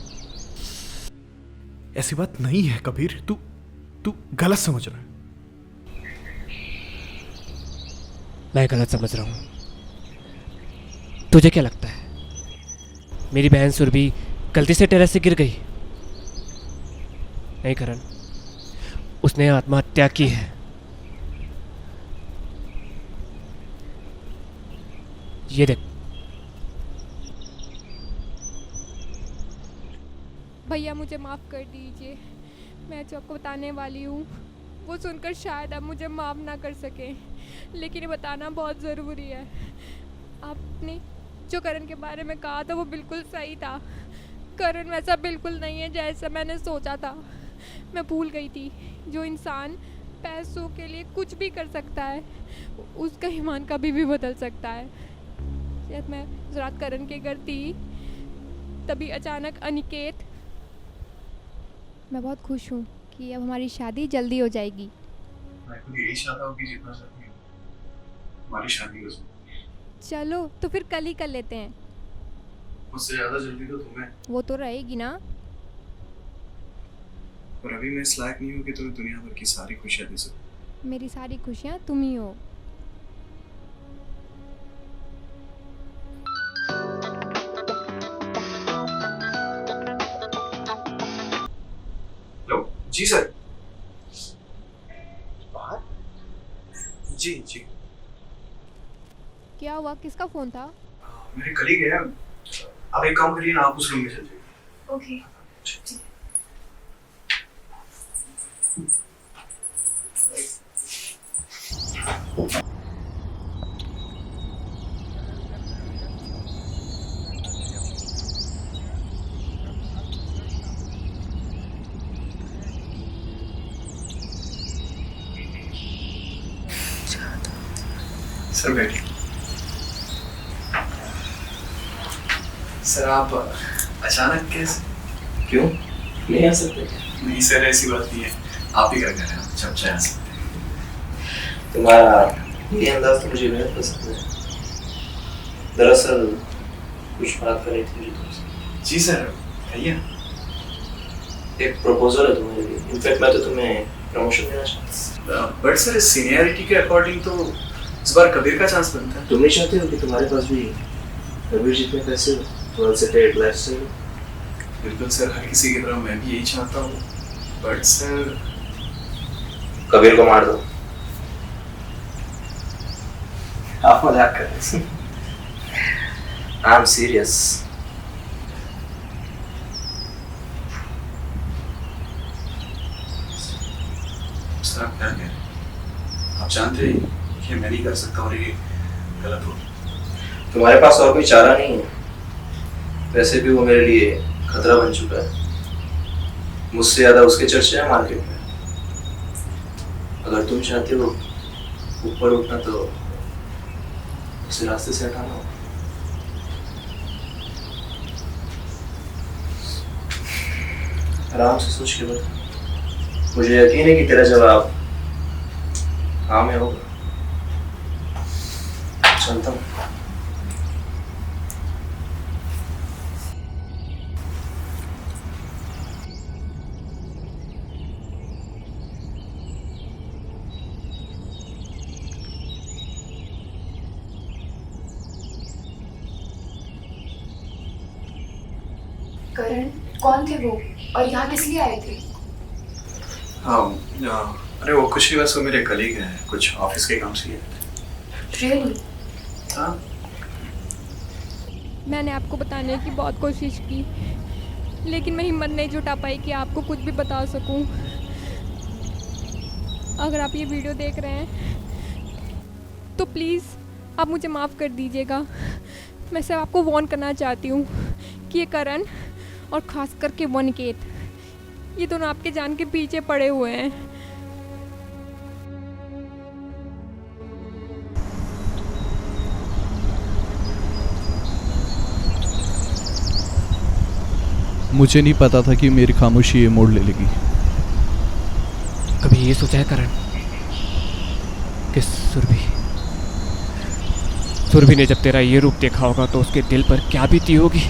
ऐसी बात नहीं है कबीर, तू गलत समझ रहा है। मैं गलत समझ रहा हूं? तुझे क्या लगता है मेरी बहन सुरभि गलती से टेरेस से गिर गई? नहीं करण, उसने आत्महत्या की है। ये देख। भैया मुझे माफ़ कर दीजिए, मैं जो आपको बताने वाली हूँ वो सुनकर शायद आप मुझे माफ़ ना कर सकें, लेकिन ये बताना बहुत ज़रूरी है। आपने जो करण के बारे में कहा था वो बिल्कुल सही था। करण वैसा बिल्कुल नहीं है जैसा मैंने सोचा था। मैं भूल गई थी, जो इंसान पैसों के लिए कुछ भी कर सकता है उसका ईमान कभी भी बदल सकता है। शायद मैं उस रात करण के घर थी, तभी अचानक अनिकेत। मैं बहुत खुश हूँ कि अब हमारी शादी जल्दी हो जाएगी। मैं खुद यही चाहता हूँ कि जितना जल्दी हो हमारी शादी हो जाए। चलो तो फिर कल ही कर लेते हैं। मुझसे ज्यादा जल्दी तो तुम्हें। वो तो रहेगी ना। पर अभी मैं इस लायक नहीं हूँ कि तुम्हें दुनिया भर की सारी खुशियाँ दे सकूं। मेरी सारी खुशियाँ तुम ही हो। हेलो जी सर। बाहर? जी जी। क्या हुआ, किसका फ़ोन था? मेरे कलीग है। आप एक काम करिए ना, आप उस रूम में चल जाइए। ओके। सर बैठिए। सर आप अचानक कैसे? क्यों नहीं आ सकते? नहीं सर, ऐसी बात नहीं है, आप ही क्या कर रहे हैं, जब चाहे आ सकते हैं। तुम्हारा ये अंदाज तो मुझे बेहद पसंद है। दरअसल कुछ बात करनी थी मुझे तुमसे। जी सर, कहिए। एक प्रपोजल है तुम्हारे लिए। इनफैक्ट मैं तो तुम्हें प्रमोशन देना चाहता हूँ। बट सर सीनियरिटी के अकॉर्डिंग तो इस बार कबीर का चांस बनता है। तुम नहीं चाहते हो कि तुम्हारे पास भी कबीर जितने पैसे हो, वेल सेटल्ड लाइफस्टाइल हो? बिल्कुल सर, हर किसी की तरह मैं भी यही चाहता हूँ। बट सर कबीर को मार दो। आप मजाक कर रहे हैं? आई एम सीरियस। सर आप क्या कह रहे हैं? आप जानते हैं कि मैं नहीं कर सकता और ये गलत हो। तुम्हारे पास और कोई चारा नहीं है। वैसे भी वो मेरे लिए खतरा बन चुका है। मुझसे ज्यादा उसके चर्चे हैं मार्केट में। अगर तुम चाहते हो ऊपर उठना तो उसे रास्ते से हटाना होगा। आराम से सोच के बता। मुझे यकीन है कि तेरा जवाब हाँ में होगा। चलता हूँ। करण, कौन थे वो और यहाँ किस लिए आए थे? हाँ, अरे वो कुछ ही, बस वो मेरे कलीग हैं, कुछ ऑफिस के काम से ही आए थे। रियली? हाँ। मैंने आपको बताने की बहुत कोशिश की, लेकिन मैं हिम्मत नहीं जुटा पाई कि आपको कुछ भी बता सकूं। अगर आप ये वीडियो देख रहे हैं तो प्लीज़ आप मुझे माफ़ कर दीजिएगा। मैं सिर्फ आपको वार्न करना चाहती हूँ कि ये करण और ख़ास करके वो निकेत, ये दोनों आपके जान के पीछे पड़े हुए हैं। मुझे नहीं पता था कि मेरी खामोशी ये मोड़ ले लेगी। कभी ये सोचा है करण कि सुरभि ने जब तेरा ये रूप देखा होगा तो उसके दिल पर क्या बीती होगी?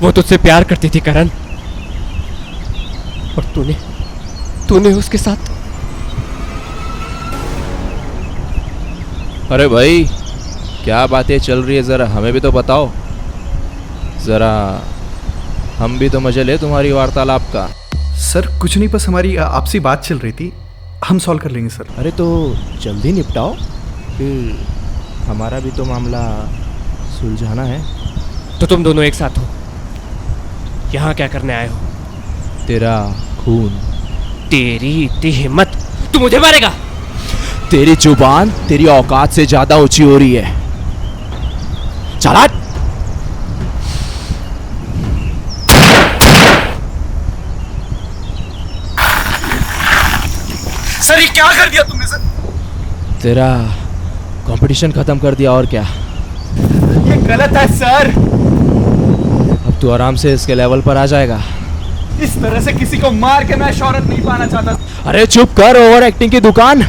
वो तुझसे प्यार करती थी करण, और तूने उसके साथ। अरे भाई, क्या बातें चल रही है, ज़रा हमें भी तो बताओ। ज़रा हम भी तो मजे ले तुम्हारी वार्तालाप का। सर कुछ नहीं, बस हमारी आपसी बात चल रही थी, हम सॉल्व कर लेंगे सर। अरे तो जल्दी निपटाओ, फिर हमारा भी तो मामला सुलझाना है। तो तुम दोनों एक साथ हो, यहाँ क्या करने आए हो? तेरा खून। तेरी इतनी हिम्मत, तू मुझे मारेगा? तेरी जुबान तेरी औकात से ज्यादा ऊंची हो रही है। चला। सर ये क्या कर दिया तुमने सर? तेरा कंपटीशन खत्म कर दिया, और क्या। ये गलत है सर। अब तू आराम से इसके लेवल पर आ जाएगा। इस तरह से किसी को मार के मैं शोहरत नहीं पाना चाहता। अरे चुप कर, ओवर एक्टिंग की दुकान।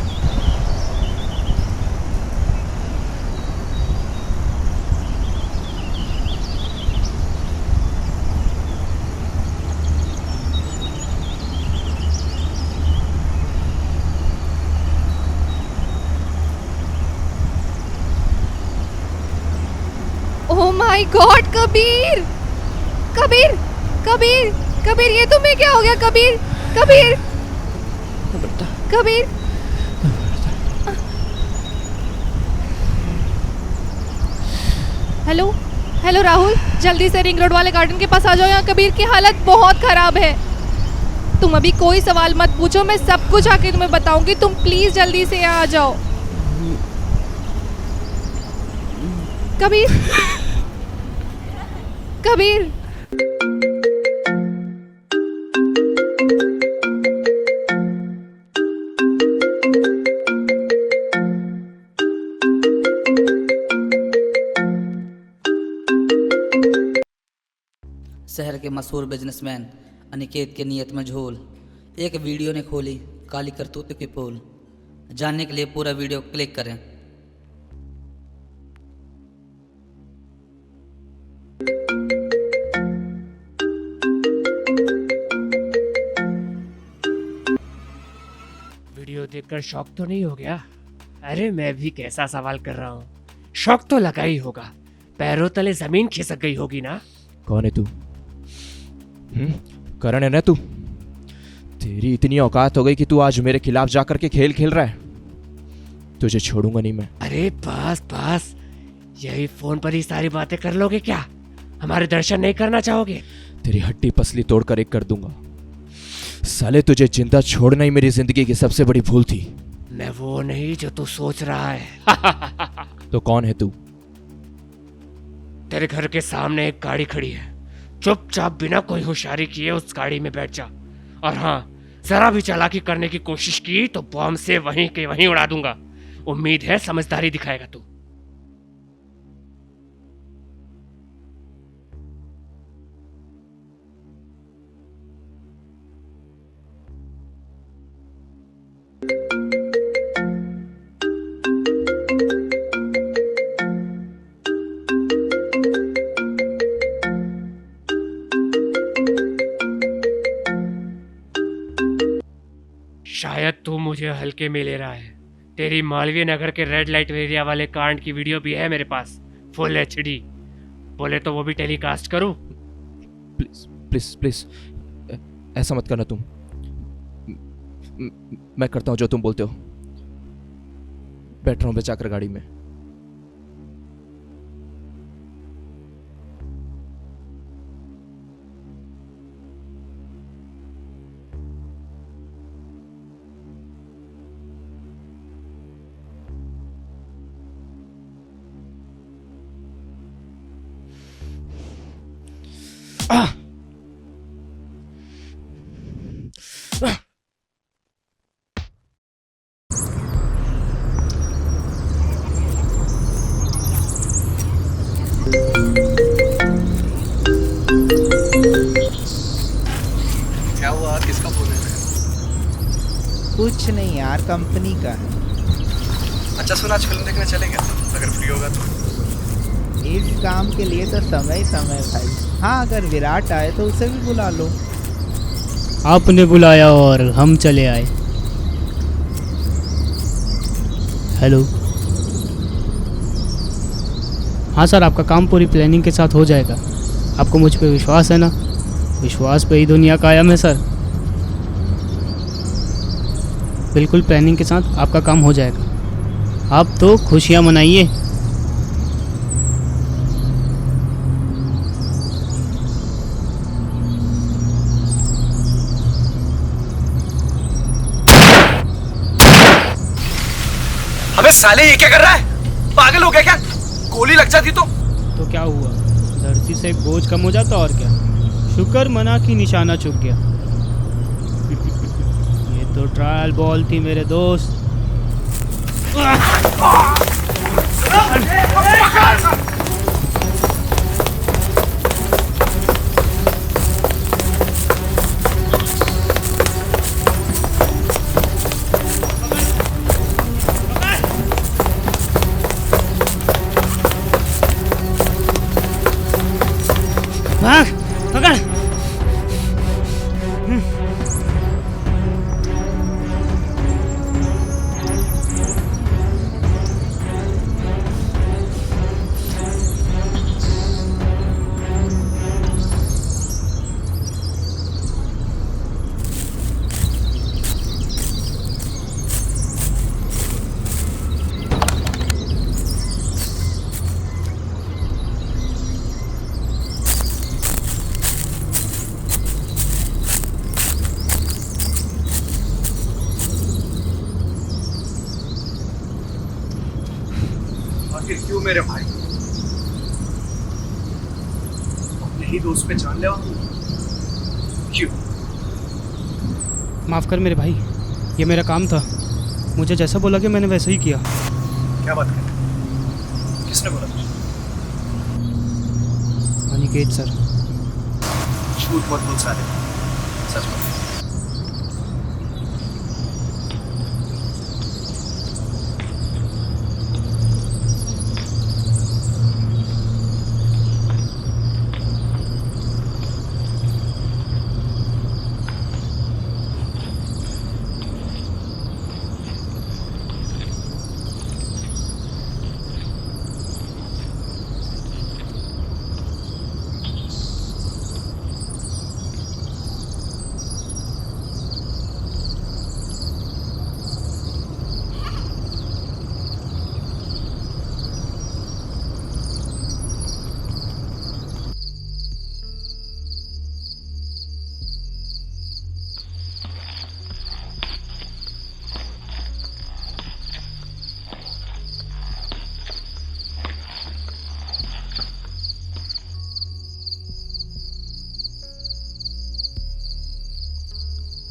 Oh my God Kabir, Kabir, Kabir, Kabir, ये तुम्हें क्या हो गया? कबीर, कबीर, कबीर। हेलो, हेलो राहुल, जल्दी से रिंग रोड वाले गार्डन के पास आ जाओ, यहाँ कबीर की हालत बहुत खराब है। तुम अभी कोई सवाल मत पूछो, मैं सब कुछ आके तुम्हें बताऊंगी। तुम प्लीज जल्दी से यहाँ आ जाओ। कबीर, कबीर। शहर के मशहूर बिजनेसमैन अनिकेत के नियत में झोल। एक वीडियो ने खोली काली करतूत की पोल। जानने के लिए पूरा वीडियो क्लिक करें। वीडियो देखकर शौक तो नहीं हो गया? अरे मैं भी कैसा सवाल कर रहा हूँ, शौक तो लगा ही होगा। पैरों तले जमीन खिसक गई होगी ना? कौन है तू? करण है ना तू? तेरी इतनी औकात हो गई कि तू आज मेरे खिलाफ जाकर के खेल खेल रहा है। तुझे छोड़ूंगा नहीं मैं। अरे बस बस, यही फोन पर ही सारी बातें कर लोगे क्या? हमारे दर्शन नहीं करना चाहोगे? तेरी हड्डी पसली तोड़कर एक कर दूंगा। साले तुझे जिंदा छोड़ना ही मेरी जिंदगी की सबसे बड़ी भूल थी। मैं वो नहीं जो तू सोच रहा है। तो कौन है तू? तेरे घर के सामने एक गाड़ी खड़ी है, चुपचाप बिना कोई होशियारी किए उस गाड़ी में बैठ जा। और हाँ, जरा भी चालाकी करने की कोशिश की तो बॉम्ब से वहीं के वहीं उड़ा दूंगा। उम्मीद है समझदारी दिखाएगा तू। शायद तू मुझे हल्के में ले रहा है। तेरी मालवीय नगर के रेड लाइट एरिया वाले कांड की वीडियो भी है मेरे पास, फुल एचडी। बोले तो वो भी टेलीकास्ट करूं? प्लीज प्लीज प्लीज, ऐसा मत करना तुम। मैं करता हूं जो तुम बोलते हो। बैठ रहा हूं बचाकर गाड़ी में। कुछ नहीं यार, कंपनी का है। अच्छा सुन, आज फिल्म देखने चलेंगे अगर फ्री होगा तो। इस काम के लिए तो समय भाई। हाँ, अगर विराट आए तो उसे भी बुला लो। आपने बुलाया और हम चले आए। हेलो। हाँ सर, आपका काम पूरी प्लानिंग के साथ हो जाएगा। आपको मुझ पे विश्वास है ना? विश्वास पे ही दुनिया कायम है सर। बिल्कुल प्लानिंग के साथ आपका काम हो जाएगा। आप तो खुशियाँ मनाइए। अबे साले, ये क्या कर रहा है? पागल हो गया क्या? गोली लग जाती तो क्या हुआ? धरती से बोझ कम हो जाता और क्या। शुक्र मना कि निशाना चुक गया। ये तो ट्रायल बॉल थी मेरे दोस्त। पकड़। आखिर क्यों मेरे भाई? अपने ही दोस्त पे जान ले और क्यों? माफ़ कर मेरे भाई, ये मेरा काम था। मुझे जैसा बोला कि मैंने वैसा ही किया। क्या बात कर? किसने बोला तुझे? अनिकेत सर। झूठ मत बोल साले, सच बोल।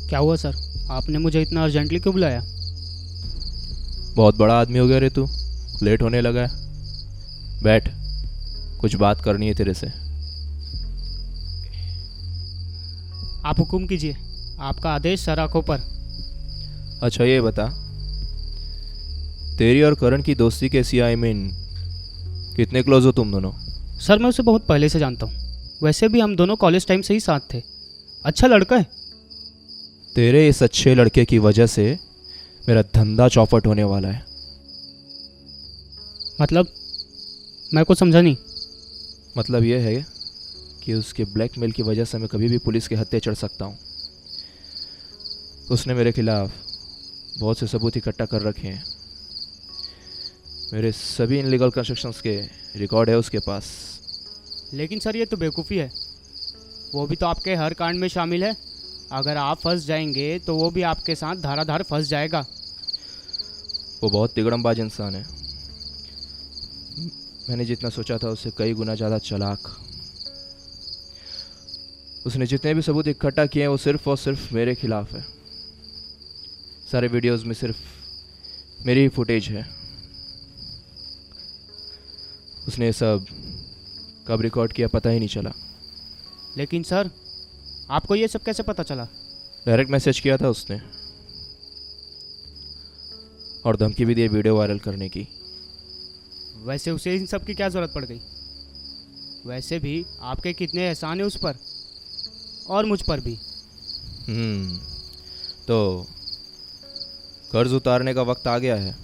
क्या हुआ सर? आपने मुझे इतना अर्जेंटली क्यों बुलाया? बहुत बड़ा आदमी हो गया रे तू, लेट होने लगा है। बैठ, कुछ बात करनी है तेरे से। आप हुक्म कीजिए, आपका आदेश सर आंखों पर। अच्छा ये बता, तेरी और करण की दोस्ती कैसी है? आई मीन कितने क्लोज हो तुम दोनों? सर मैं उसे बहुत पहले से जानता हूँ। वैसे भी हम दोनों कॉलेज टाइम से ही साथ थे। अच्छा लड़का है। तेरे इस अच्छे लड़के की वजह से मेरा धंधा चौपट होने वाला है। मतलब? मैं कुछ समझा नहीं। मतलब यह है कि उसके ब्लैकमेल की वजह से मैं कभी भी पुलिस के हत्थे चढ़ सकता हूँ। उसने मेरे खिलाफ बहुत से सबूत इकट्ठा कर रखे हैं। मेरे सभी इनलीगल कंस्ट्रक्शंस के रिकॉर्ड है उसके पास। लेकिन सर ये तो बेवकूफ़ी है। वो भी तो आपके हर कांड में शामिल है। अगर आप फंस जाएंगे तो वो भी आपके साथ धाराधार फंस जाएगा। वो बहुत तिगड़मबाज इंसान है। मैंने जितना सोचा था उससे कई गुना ज़्यादा चालाक। उसने जितने भी सबूत इकट्ठा किए हैं वो सिर्फ और सिर्फ मेरे खिलाफ है। सारे वीडियोस में सिर्फ मेरी ही फुटेज है। उसने ये सब कब रिकॉर्ड किया पता ही नहीं चला। लेकिन सर आपको ये सब कैसे पता चला? डायरेक्ट मैसेज किया था उसने। और धमकी भी दी वीडियो वायरल करने की। वैसे उसे इन सब की क्या ज़रूरत पड़ गई? वैसे भी आपके कितने एहसान है उस पर और मुझ पर भी। तो कर्ज उतारने का वक्त आ गया है।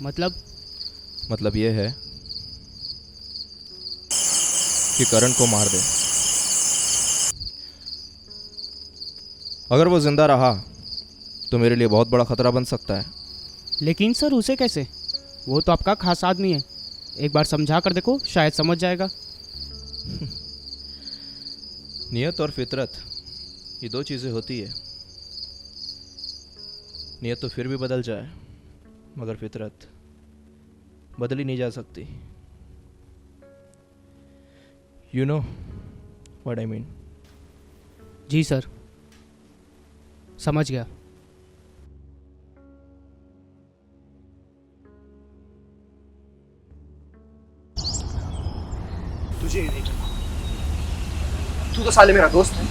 मतलब ये है कि करण को मार दे। अगर वो जिंदा रहा तो मेरे लिए बहुत बड़ा खतरा बन सकता है। लेकिन सर उसे कैसे? वो तो आपका खास आदमी है। एक बार समझा कर देखो, शायद समझ जाएगा। नियत और फितरत, ये दो चीज़ें होती है। नियत तो फिर भी बदल जाए, मगर फितरत बदली नहीं जा सकती। You know what I mean. जी सर, समझ गया। तुझे ये नहीं करना। तू तो साले मेरा दोस्त है।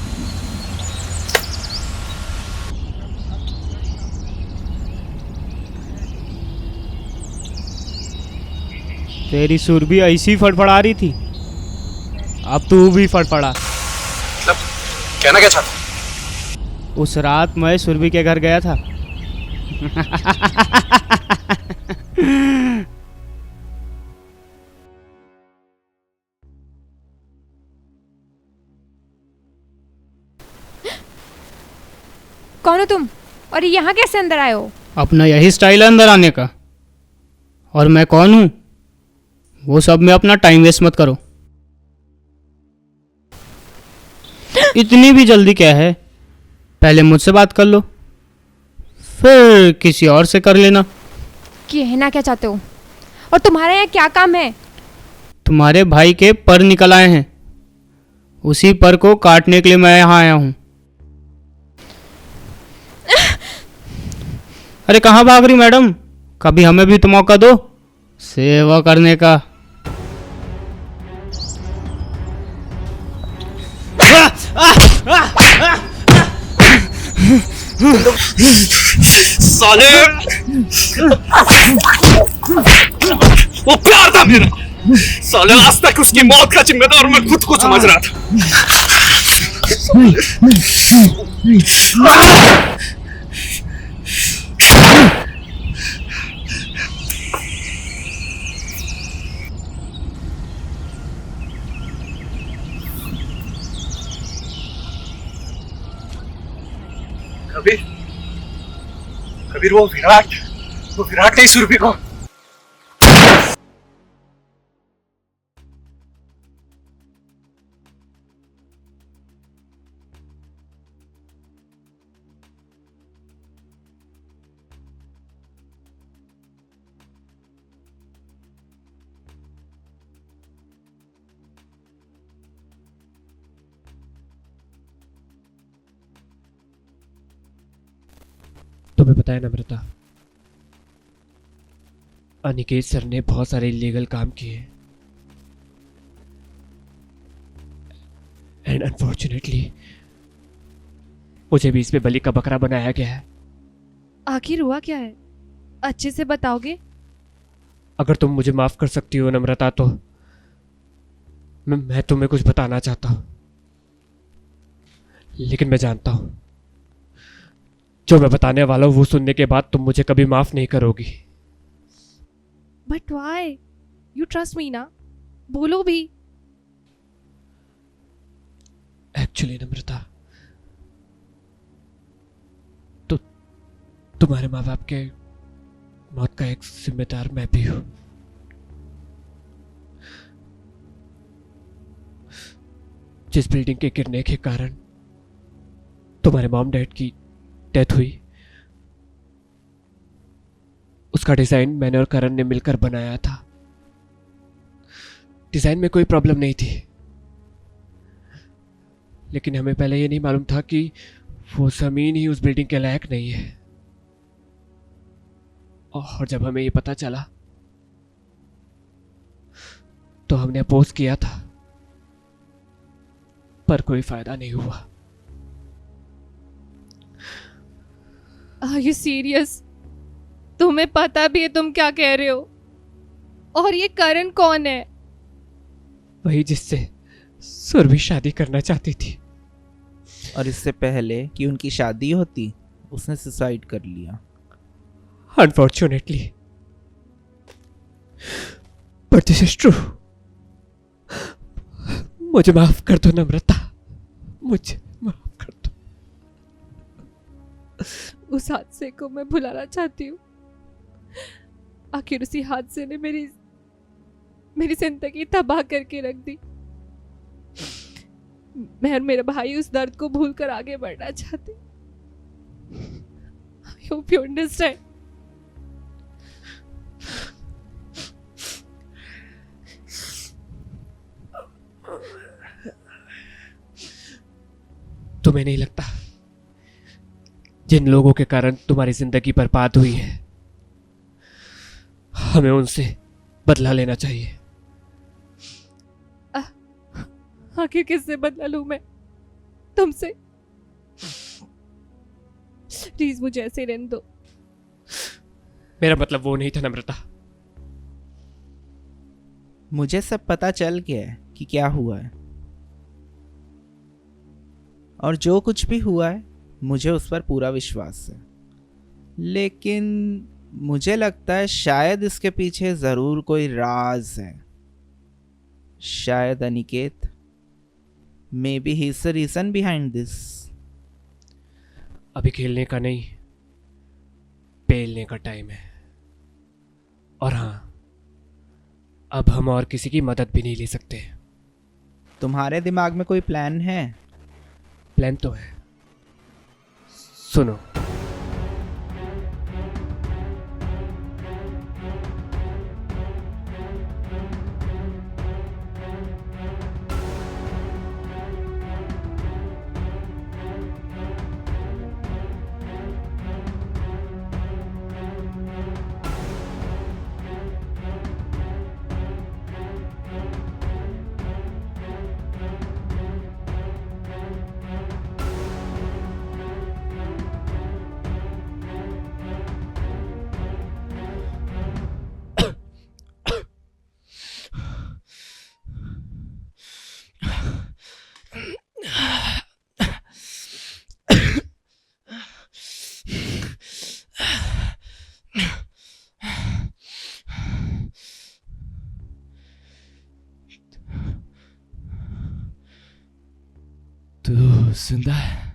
तेरी सुर भी ऐसी फड़फड़ा रही थी, अब तू भी फड़फड़ा। मतलब कहना क्या चाहता? उस रात मैं सुरभि के घर गया था। कौन हो तुम और यहाँ कैसे अंदर आए हो? अपना यही स्टाइल है अंदर आने का। और मैं कौन हूँ वो सब में अपना टाइम वेस्ट मत करो। इतनी भी जल्दी क्या है? पहले मुझसे बात कर लो, फिर किसी और से कर लेना। कहना क्या चाहते हो? और तुम्हारे यहाँ क्या काम है? तुम्हारे भाई के पर निकल आए हैं, उसी पर को काटने के लिए मैं यहाँ आया हूँ। अरे कहाँ भाग रही मैडम? कभी हमें भी तो मौका दो सेवा करने का। साले वो प्यार था मेरा। साले आज तक उसकी मौत का जिम्मेदार मैं खुद को समझ रहा था। कबीर वो विराट नहीं सुरभि को। तुम्हें पता है नम्रता, अनिकेत सर ने बहुत सारे इलीगल काम किए एंड अनफॉर्चुनेटली मुझे भी इसमें बलि का बकरा बनाया गया है। आखिर हुआ क्या है? अच्छे से बताओगे? अगर तुम मुझे माफ कर सकती हो नम्रता तो मैं तुम्हें कुछ बताना चाहता हूं, लेकिन मैं जानता हूं जो मैं बताने वाला हूं वो सुनने के बाद तुम मुझे कभी माफ नहीं करोगी। But why? You trust me ना, बोलो भी। एक्चुअली नम्रता, तो तुम्हारे माँ बाप के मौत का एक जिम्मेदार मैं भी हूं। जिस बिल्डिंग के गिरने के कारण तुम्हारे मॉम डैड की डेथ हुई, उसका डिजाइन मैंने और करण ने मिलकर बनाया था। डिजाइन में कोई प्रॉब्लम नहीं थी, लेकिन हमें पहले ये नहीं मालूम था कि वो जमीन ही उस बिल्डिंग के लायक नहीं है। और जब हमें ये पता चला तो हमने अपोज किया था, पर कोई फायदा नहीं हुआ। Are you serious? तुम्हें पता भी है तुम क्या कह रहे हो? और ये करण कौन है? वही जिससे सुरभि शादी करना चाहती थी। और इससे पहले कि उनकी शादी होती उसने सुसाइड कर लिया। Unfortunately, but this is true. मुझे माफ कर दो नम्रता, मुझे माफ कर दो। उस हादसे को मैं भुलाना चाहती हूँ। आखिर उसी हादसे ने मेरी जिंदगी तबाह करके रख दी। मैं और मेरा भाई उस दर्द को भूलकर आगे बढ़ना चाहते। I hope you understand. तुम्हें नहीं लगता जिन लोगों के कारण तुम्हारी जिंदगी बर्बाद हुई है, हमें उनसे बदला लेना चाहिए? आखिर किससे बदला लूं मैं? तुमसे? प्लीज मुझे ऐसे रहने दो। मेरा मतलब वो नहीं था नम्रता। मुझे सब पता चल गया है कि क्या हुआ है, और जो कुछ भी हुआ है मुझे उस पर पूरा विश्वास है। लेकिन मुझे लगता है शायद इसके पीछे ज़रूर कोई राज है। शायद Aniket, maybe he is the reason behind this. अभी खेलने का नहीं, पेलने का टाइम है। और हाँ, अब हम और किसी की मदद भी नहीं ले सकते। तुम्हारे दिमाग में कोई प्लान है? प्लान तो है, सुनो। तू जिंदा है?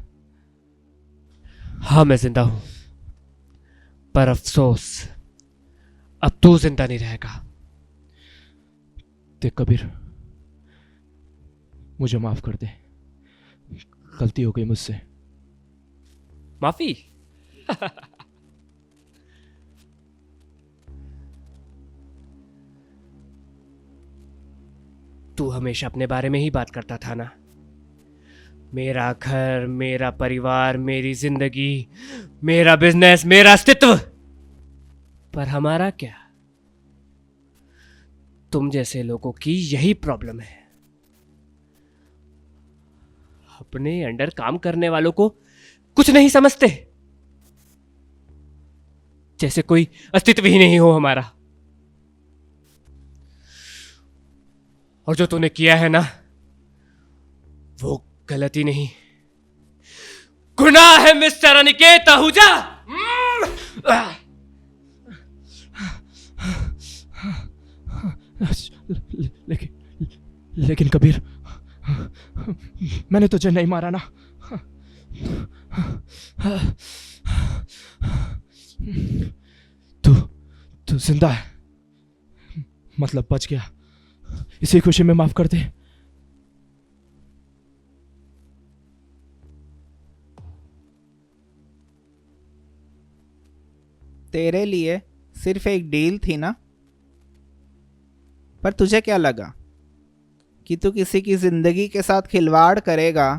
हाँ, मैं जिंदा हूं, पर अफसोस अब तू जिंदा नहीं रहेगा। देख कबीर, मुझे माफ कर दे, गलती हो गई मुझसे। माफी? तू हमेशा अपने बारे में ही बात करता था ना। मेरा घर, मेरा परिवार, मेरी जिंदगी, मेरा बिजनेस, मेरा अस्तित्व। पर हमारा क्या? तुम जैसे लोगों की यही प्रॉब्लम है। अपने अंडर काम करने वालों को कुछ नहीं समझते, जैसे कोई अस्तित्व ही नहीं हो हमारा। और जो तूने किया है ना, वो गलती नहीं, गुनाह है मिस्टर अनिकेत आहूजा। लेकिन कबीर, मैंने तुझे नहीं मारा ना। तू जिंदा है, मतलब बच गया। इसी खुशी में माफ कर दे। तेरे लिए सिर्फ एक डील थी ना, पर तुझे क्या लगा कि तू किसी की जिंदगी के साथ खिलवाड़ करेगा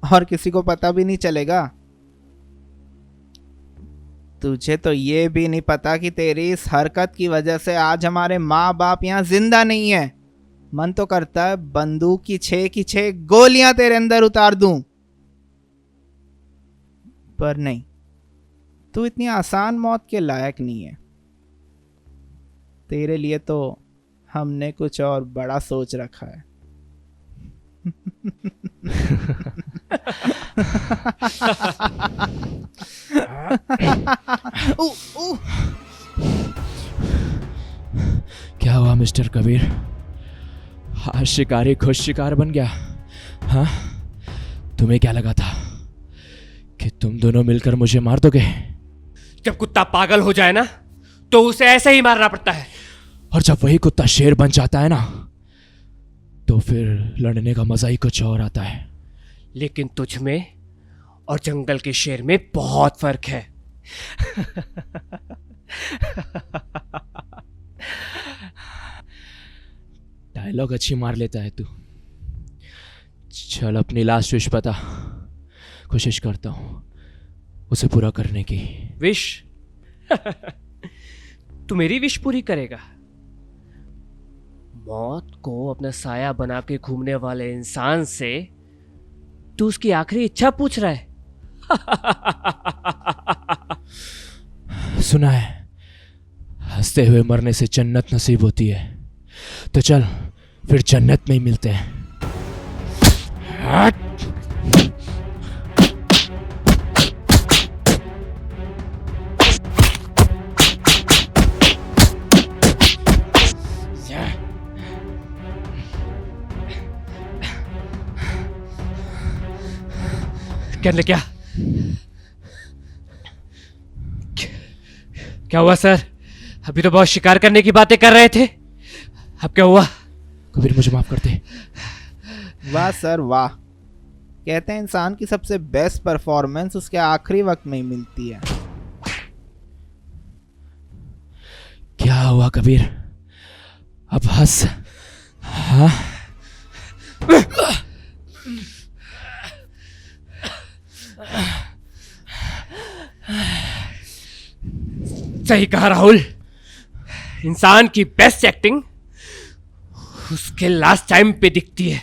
और किसी को पता भी नहीं चलेगा? तुझे तो ये भी नहीं पता कि तेरी इस हरकत की वजह से आज हमारे माँ बाप यहाँ जिंदा नहीं है। मन तो करता है बंदूक की 6 की 6 गोलियां तेरे अंदर उतार दूं, पर नहीं, तू इतनी आसान मौत के लायक नहीं है। तेरे लिए तो हमने कुछ और बड़ा सोच रखा है। क्या हुआ मिस्टर कबीर? आज शिकारी खुश शिकार बन गया? हाँ, तुम्हें क्या लगा था कि तुम दोनों मिलकर मुझे मार दोगे? जब कुत्ता पागल हो जाए ना तो उसे ऐसे ही मारना पड़ता है। और जब वही कुत्ता शेर बन जाता है ना तो फिर लड़ने का मजा ही कुछ और आता है। लेकिन तुझ में और जंगल के शेर में बहुत फर्क है। डायलॉग अच्छी मार लेता है तू। चल अपनी लास्ट विश बता, कोशिश करता हूं उसे पूरा करने की। विश? तू मेरी विश पूरी करेगा? मौत को अपना साया बना के घूमने वाले इंसान से तू उसकी आखिरी इच्छा पूछ रहा है? सुना है हंसते हुए मरने से जन्नत नसीब होती है, तो चल फिर जन्नत में ही मिलते हैं। कहने क्या हुआ सर? अभी तो बहुत शिकार करने की बातें कर रहे थे, अब क्या हुआ? कबीर मुझे माफ कर दे। वाह सर वाह। कहते हैं इंसान की सबसे बेस्ट परफॉर्मेंस उसके आखिरी वक्त में ही मिलती है। क्या हुआ कबीर? अब हंस। हाँ? सही कहा राहुल, इंसान की बेस्ट एक्टिंग उसके लास्ट टाइम पे दिखती है।